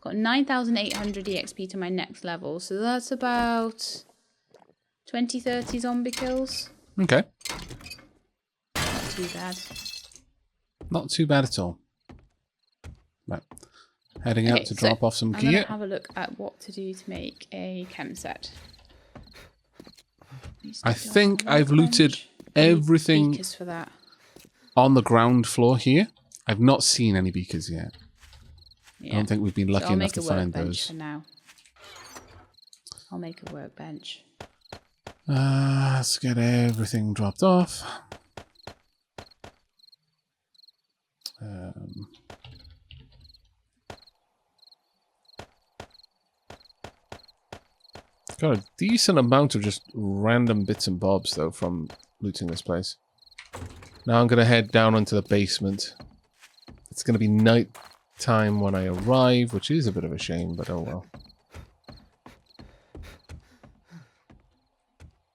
A: Got 9,800 EXP to my next level, so that's about 20-30 zombie kills.
B: Okay.
A: Not too bad.
B: Not too bad at all. Right. Heading out to drop off some gear.
A: I'm going to have a look at what to do to make a chem set.
B: I think I've looted everything
A: for that.
B: On the ground floor here. I've not seen any beakers yet.
A: Yeah.
B: I don't think we've been lucky enough to find those.
A: For now. I'll make a workbench.
B: Let's get everything dropped off. Got a decent amount of just random bits and bobs, though, from looting this place. Now I'm going to head down onto the basement. It's going to be night time when I arrive, which is a bit of a shame, but oh well.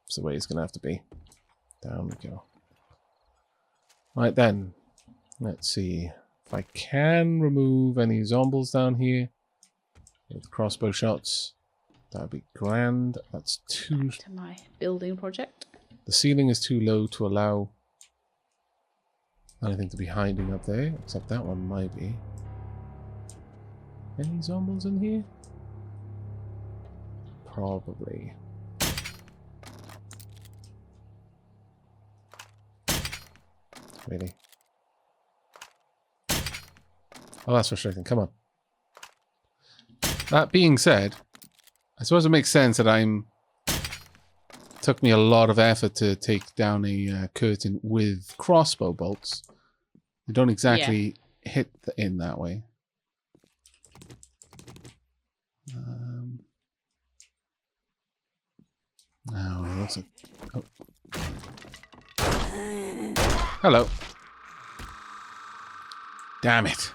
B: It's the way it's going to have to be. Down we go. Right then. Let's see if I can remove any zombies down here with crossbow shots. That'd be grand. That's too...
A: To my building project.
B: The ceiling is too low to allow anything to be hiding up there, except that one might be. Any zombies in here? Probably. Really? Oh, that's frustrating. Come on. That being said, I suppose it makes sense that took me a lot of effort to take down a curtain with crossbow bolts. They don't exactly hit in that way. Now it looks like... Oh. Hello. Damn it.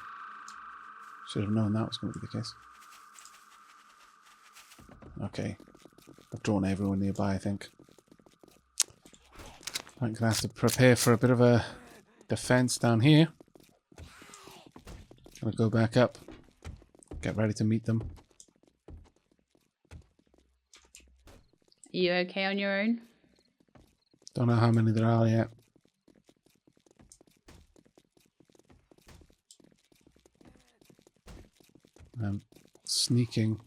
B: Should have known that was going to be the case. Okay. I've drawn everyone nearby, I think. I'm going to have to prepare for a bit of a defense down here. Gonna go back up. Get ready to meet them.
A: Are you okay on your own?
B: Don't know how many there are yet. I'm sneaking.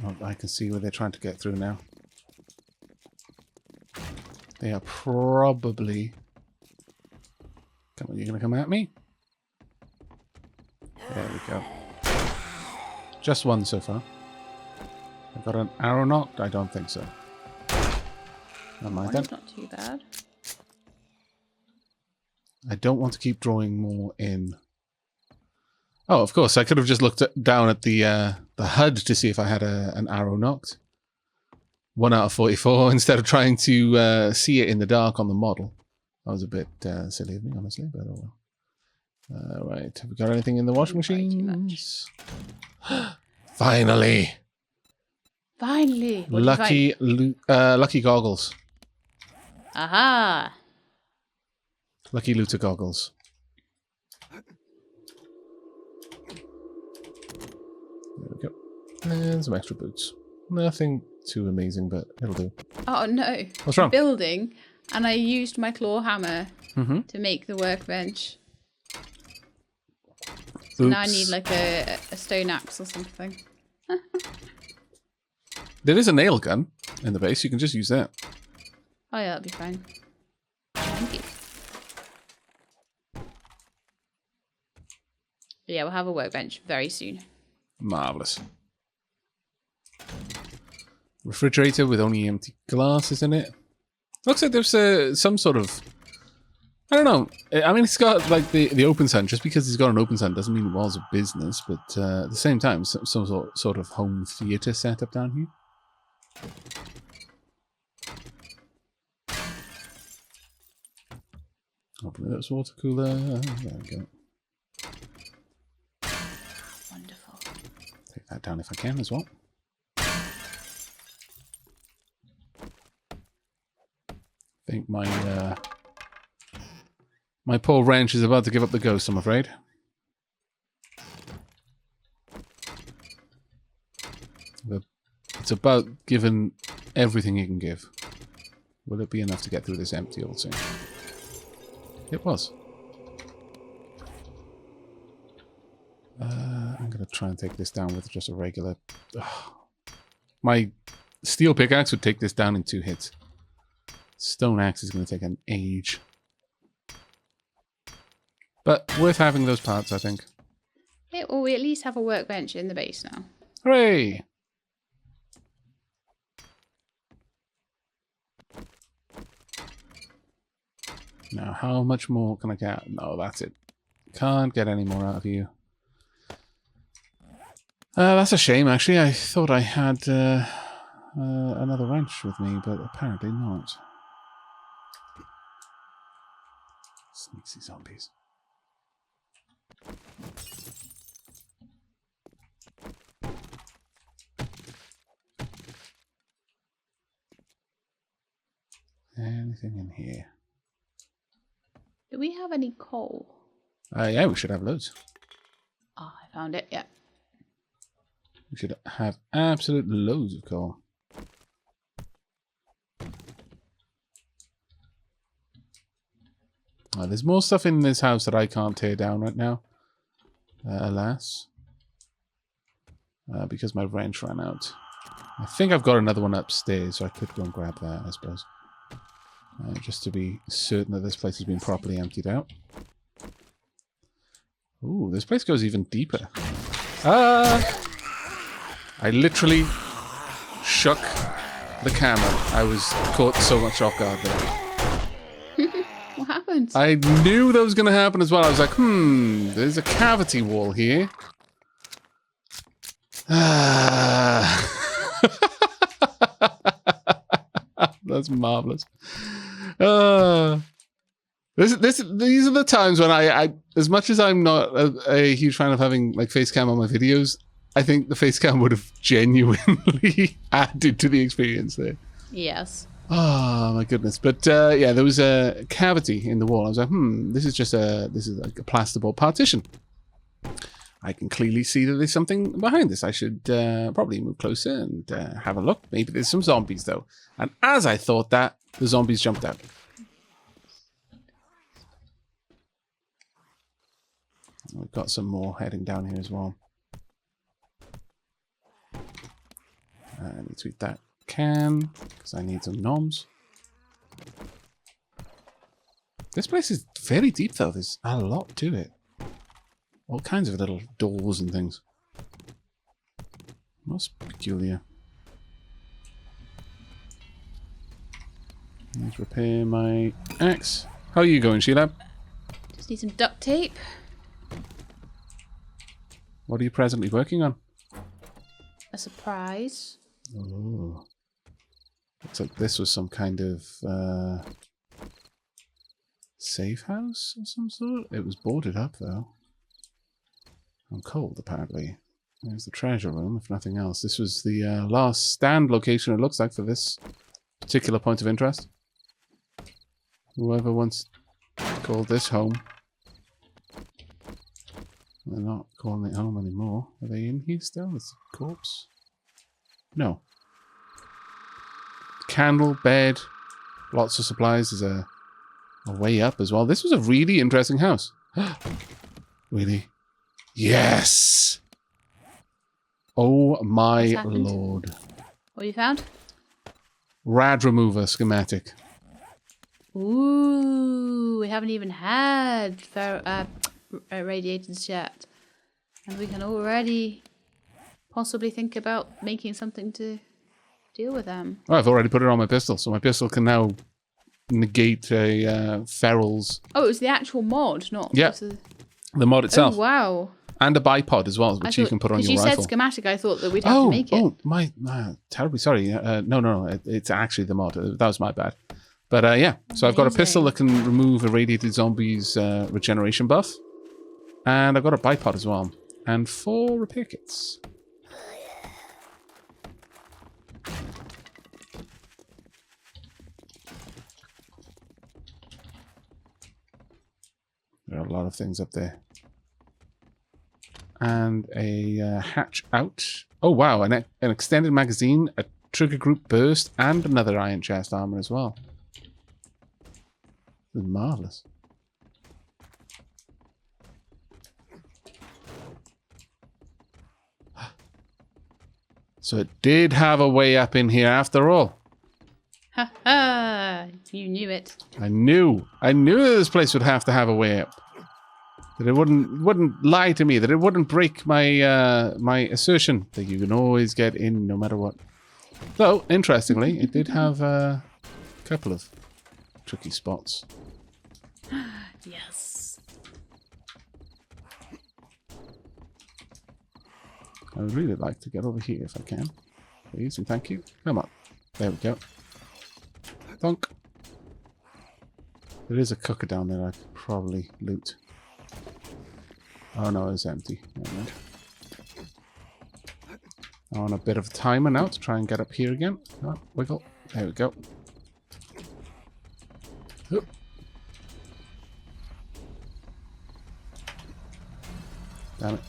B: Oh, I can see where they're trying to get through now. They are probably... Come on, you're going to come at me? There we go. Just one so far. I got an arrow knocked? I don't think so. Never mind then.
A: Not too bad.
B: I don't want to keep drawing more in. Oh, of course, I could have just looked down at the HUD to see if I had an arrow knocked. 1 out of 44 instead of trying to see it in the dark on the model. That was a bit silly of me, honestly, but oh well. Right, have we got anything in the washing machines? Finally!
A: Finally! What
B: Lucky goggles.
A: Aha!
B: Lucky looter goggles. There we go. And some extra boots. Nothing too amazing, but it'll do.
A: Oh no.
B: What's wrong?
A: Building, and I used my claw hammer to make the workbench. So now I need like a stone axe or something.
B: There is a nail gun in the base. You can just use that.
A: Oh yeah, that'll be fine. Thank you. Yeah, we'll have a workbench very soon.
B: Marvellous. Refrigerator with only empty glasses in it. Looks like there's some sort of... I don't know. I mean, it's got like the open sun. Just because it's got an open sun doesn't mean it was a business. But at the same time, some sort of home theatre setup down here. Open this water cooler. There we go.
A: Wonderful.
B: Take that down if I can as well. I think my poor wrench is about to give up the ghost, I'm afraid. It's about giving everything you can give. Will it be enough to get through this empty old thing? It was. I'm going to try and take this down with just a regular... My steel pickaxe would take this down in 2 hits. Stone axe is going to take an age. But worth having those parts, I think.
A: Yeah, well, we at least have a workbench in the base now.
B: Hooray! Now, how much more can I get? No, that's it. Can't get any more out of you. That's a shame, actually. I thought I had another wrench with me, but apparently not. Sneaky zombies. Anything in here?
A: Do we have any coal?
B: Yeah, we should have loads.
A: Oh, I found it, yeah.
B: We should have absolute loads of coal. There's more stuff in this house that I can't tear down right now. Alas. Because my wrench ran out. I think I've got another one upstairs, so I could go and grab that, I suppose. Just to be certain that this place has been properly emptied out. Ooh, this place goes even deeper. I literally shook the camera. I was caught so much off guard there.
A: What happened?
B: I knew that was going to happen as well. I was like, there's a cavity wall here. That's marvelous. These are the times when I as much as I'm not a huge fan of having like face cam on my videos, I think the face cam would have genuinely added to the experience there.
A: Yes.
B: Oh my goodness! But yeah, there was a cavity in the wall. I was like, this is like a plasterboard partition. I can clearly see that there's something behind this. I should probably move closer and have a look. Maybe there's some zombies though. And as I thought that, the zombies jumped out. We've got some more heading down here as well. I need to eat that can, because I need some noms. This place is very deep, though. There's a lot to it. All kinds of little doors and things. Most peculiar. Let's repair my axe. How are you going, Shelab?
A: Just need some duct tape.
B: What are you presently working on?
A: A surprise.
B: Oh. Looks like this was some kind of safe house of some sort. It was boarded up, though. I'm cold, apparently. There's the treasure room, if nothing else. This was the last stand location, it looks like, for this particular point of interest. Whoever once called this home. They're not calling it home anymore. Are they in here still? It's a corpse? No. Candle, bed, lots of supplies. There's a way up as well. This was a really interesting house. Really? Yes! Oh my lord.
A: What you found?
B: Rad remover schematic.
A: Ooh, we haven't even had radiators yet. And we can already possibly think about making something to deal with them.
B: Oh, I've already put it on my pistol, so my pistol can now negate a feral's.
A: Oh, it was the actual mod, not just
B: the mod itself.
A: Oh, wow.
B: And a bipod as well, which you can put on your rifle.
A: Because you said schematic, I thought that we'd have to make it.
B: Oh, terribly sorry. No, it's actually the mod. That was my bad. But yeah, so I've got a pistol that can remove irradiated zombies' regeneration buff. And I've got a bipod as well. And 4 repair kits. There are a lot of things up there. And a hatch out. Oh, wow. An extended magazine, a trigger group burst, and another iron chest armor as well. This is marvelous. So it did have a way up in here after all.
A: Ha ha! You knew it.
B: I knew this place would have to have a way up. That it wouldn't lie to me. That it wouldn't break my my assertion that you can always get in no matter what. Though, interestingly, it did have a couple of tricky spots.
A: Yes.
B: I would really like to get over here if I can. Please and thank you. Come on. There we go. Thunk. There is a cooker down there I could probably loot. Oh no, it's empty. Never mind. I want a bit of a timer now to try and get up here again. Oh, wiggle. There we go. Oop. Damn it.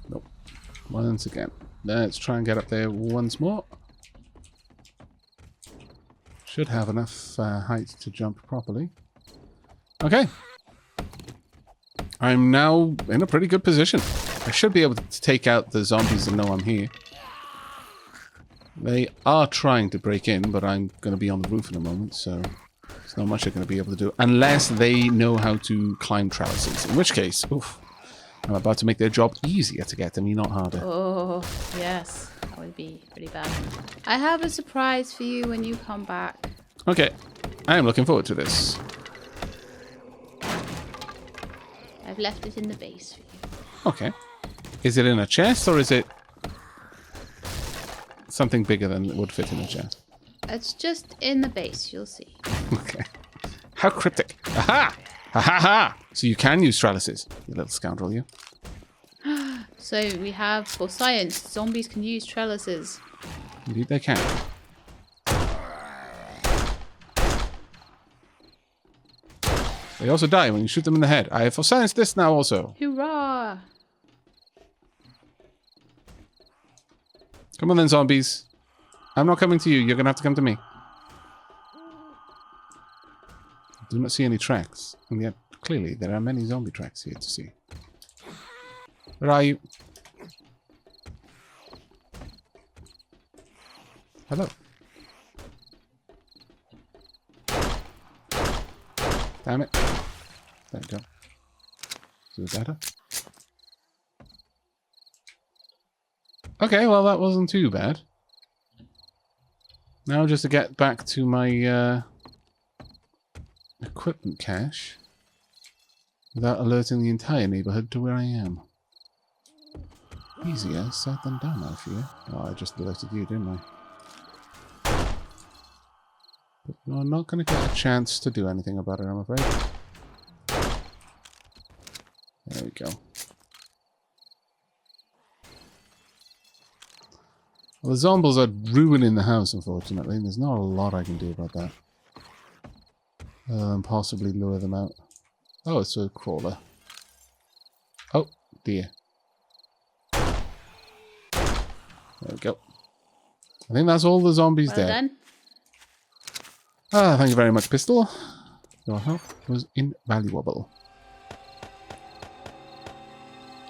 B: Nope. Once again. Let's try and get up there once more. Should have enough height to jump properly. Okay. I'm now in a pretty good position. I should be able to take out the zombies that know I'm here. They are trying to break in, but I'm going to be on the roof in a moment, so there's not much they're going to be able to do. Unless they know how to climb trellises, in which case, oof, I'm about to make their job easier to get to me, not harder.
A: Oh, yes. That would be pretty bad. I have a surprise for you when you come back.
B: Okay. I am looking forward to this.
A: I've left it in the base for you.
B: Okay. Is it in a chest, or is it something bigger than it would fit in a chest?
A: It's just in the base, you'll see.
B: Okay. How cryptic. Aha! Ha ha ha! So you can use trellises, you little scoundrel, you.
A: So we have, for science, zombies can use trellises.
B: Indeed they can. They also die when you shoot them in the head. I have for science this now also.
A: Hoorah!
B: Come on then, zombies. I'm not coming to you. You're going to have to come to me. I do not see any tracks. And yet, clearly, there are many zombie tracks here to see. Where are you? Hello. Damn it. There we go. Do better. Okay, well that wasn't too bad. Now just to get back to my equipment cache without alerting the entire neighborhood to where I am. Easier said than done, I fear. Oh, I just alerted you, didn't I? But I'm not going to get a chance to do anything about it, I'm afraid. There we go. Well, the zombies are ruining the house, unfortunately. There's not a lot I can do about that. Possibly lure them out. Oh, it's a crawler. Oh, dear. There we go. I think that's all the zombies
A: Well
B: dead.
A: done.
B: Ah, thank you very much, Pistol. Your help was invaluable.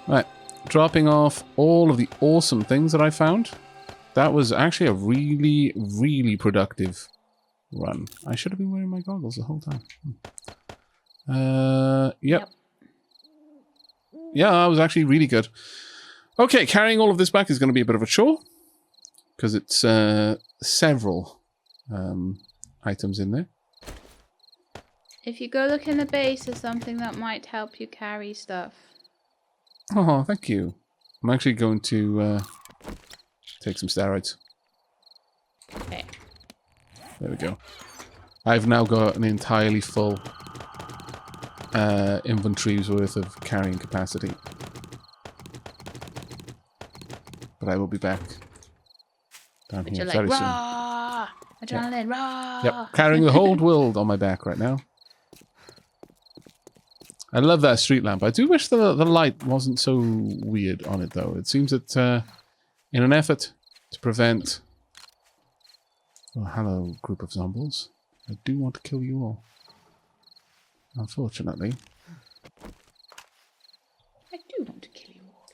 B: Right, dropping off all of the awesome things that I found. That was actually a really, really productive run. I should have been wearing my goggles the whole time. Yep. Yeah, that was actually really good. Okay, carrying all of this back is going to be a bit of a chore. Because it's several items in there.
A: If you go look in the base, there's something that might help you carry stuff.
B: Oh, thank you. I'm actually going to take some steroids.
A: Okay.
B: There we go. I've now got an entirely full inventory's worth of carrying capacity. But I will be back down
A: But
B: here
A: you're
B: very
A: like,
B: soon.
A: rah! Adrenaline, rah!
B: Yep, carrying the whole world on my back right now. I love that street lamp. I do wish the light wasn't so weird on it, though. It seems that in an effort to prevent... Oh, hello, group of zombies. I do want to kill you all. Unfortunately.
A: I do want to kill you all.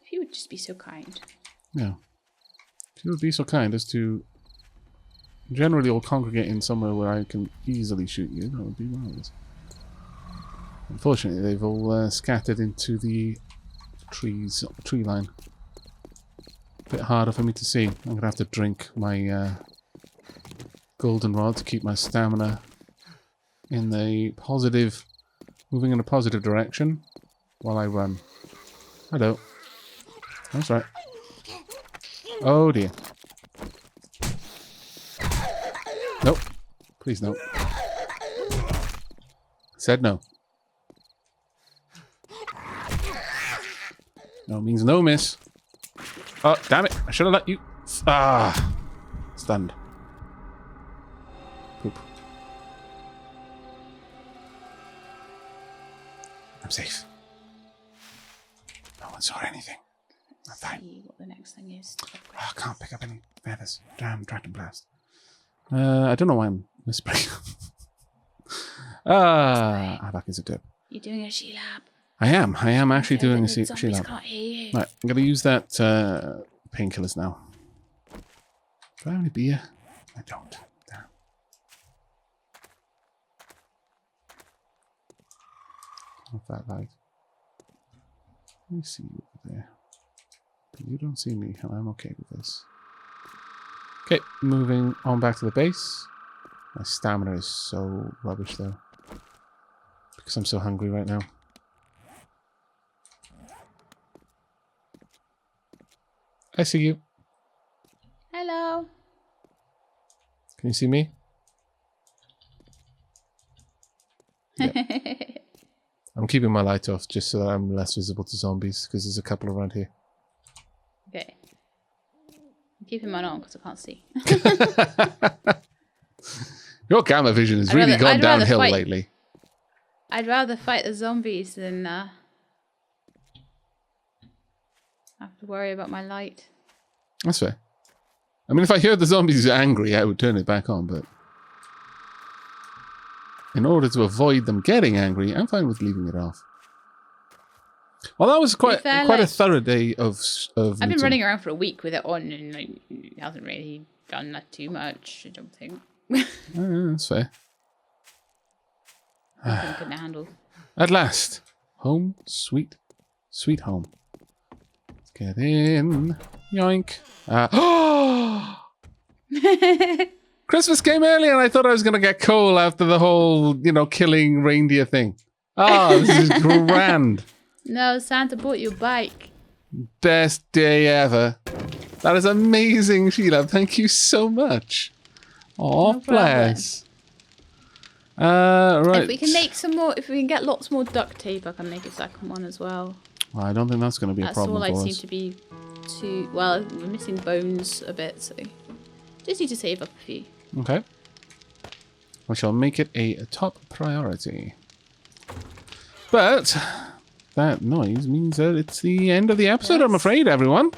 A: If you would just be so kind.
B: Yeah. If you would be so kind as to generally all congregate in somewhere where I can easily shoot you, that would be marvelous. Unfortunately, they've all scattered into the tree line. A bit harder for me to see. I'm going to have to drink my goldenrod to keep my stamina in the positive, moving in a positive direction while I run. Hello. That's right. Oh dear. Nope. Please no. Said no. No means no, miss. Oh, damn it. I should have let you... Ah. Stunned. Poop. I'm safe. No one saw anything. I'm fine.
A: See what the next thing is.
B: Oh, I can't pick up any feathers. Damn, Dragon Blast. I don't know why I'm whispering. Aavak is a dip.
A: You're doing a Shelab.
B: I am actually doing a
A: Zombies
B: Shelab.
A: can't hear you.
B: Right, I'm going to use that painkillers now. Do I have any beer? I don't. Damn. Not that light. Let me see you over there. But you don't see me, and I'm okay with this. Okay, moving on back to the base. My stamina is so rubbish, though. Because I'm so hungry right now. I see you.
A: Hello.
B: Can you see me? Yeah. I'm keeping my light off just so that I'm less visible to zombies, because there's a couple around here.
A: Okay. I'm keeping mine on because I can't see.
B: Your gamma vision has really gone downhill lately.
A: I'd rather fight the zombies than have to worry about my light.
B: That's fair. I mean, if I heard the zombies angry, I would turn it back on, but in order to avoid them getting angry, I'm fine with leaving it off. Well, that was quite
A: fair,
B: a
A: like,
B: thorough day of
A: I've been
B: looting.
A: running around for a week with it on, and like, it hasn't really done that too much, I don't think.
B: That's fair.
A: I couldn't handle.
B: At last. Home, sweet home. Let's get in. Yoink. Christmas came early and I thought I was going to get coal after the whole, killing reindeer thing. Oh, this is grand.
A: No, Santa bought you a bike.
B: Best day ever. That is amazing, Sheila. Thank you so much. Oh,
A: No
B: bless. Right.
A: If we can make some more, if we can get lots more duct tape, I can make a second one as well.
B: Well, I don't think that's going to be a problem
A: That's all
B: for
A: I
B: us.
A: seem to be too... Well, we're missing bones a bit, so... Just need to save up a few.
B: Okay. We shall make it a top priority. But that noise means that it's the end of the episode, I'm afraid, everyone.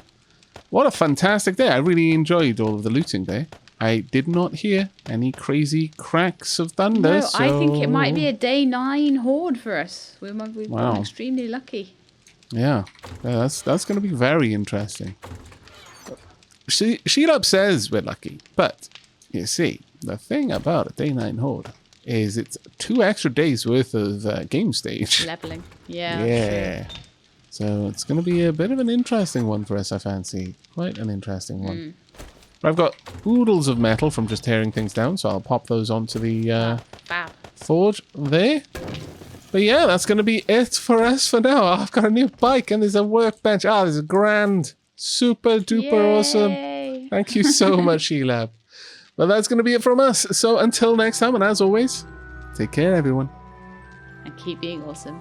B: What a fantastic day. I really enjoyed all of the looting there. I did not hear any crazy cracks of thunder.
A: No,
B: so...
A: I think it might be a day 9 horde for us. We've
B: Wow.
A: been extremely lucky.
B: Yeah, that's going to be very interesting. Shelab says we're lucky, but you see, the thing about a day 9 horde is it's 2 extra days worth of game stage.
A: Leveling. Yeah.
B: Yeah. So it's going to be a bit of an interesting one for us, I fancy. Quite an interesting one. I've got oodles of metal from just tearing things down, so I'll pop those onto the
A: Fab.
B: forge there. But yeah, that's going to be it for us for now. I've got a new bike and there's a workbench. Ah, this is grand. Super duper awesome.
A: Yay.
B: Thank you so much, Shelab. But that's going to be it from us. So until next time, and as always, take care, everyone.
A: And keep being awesome.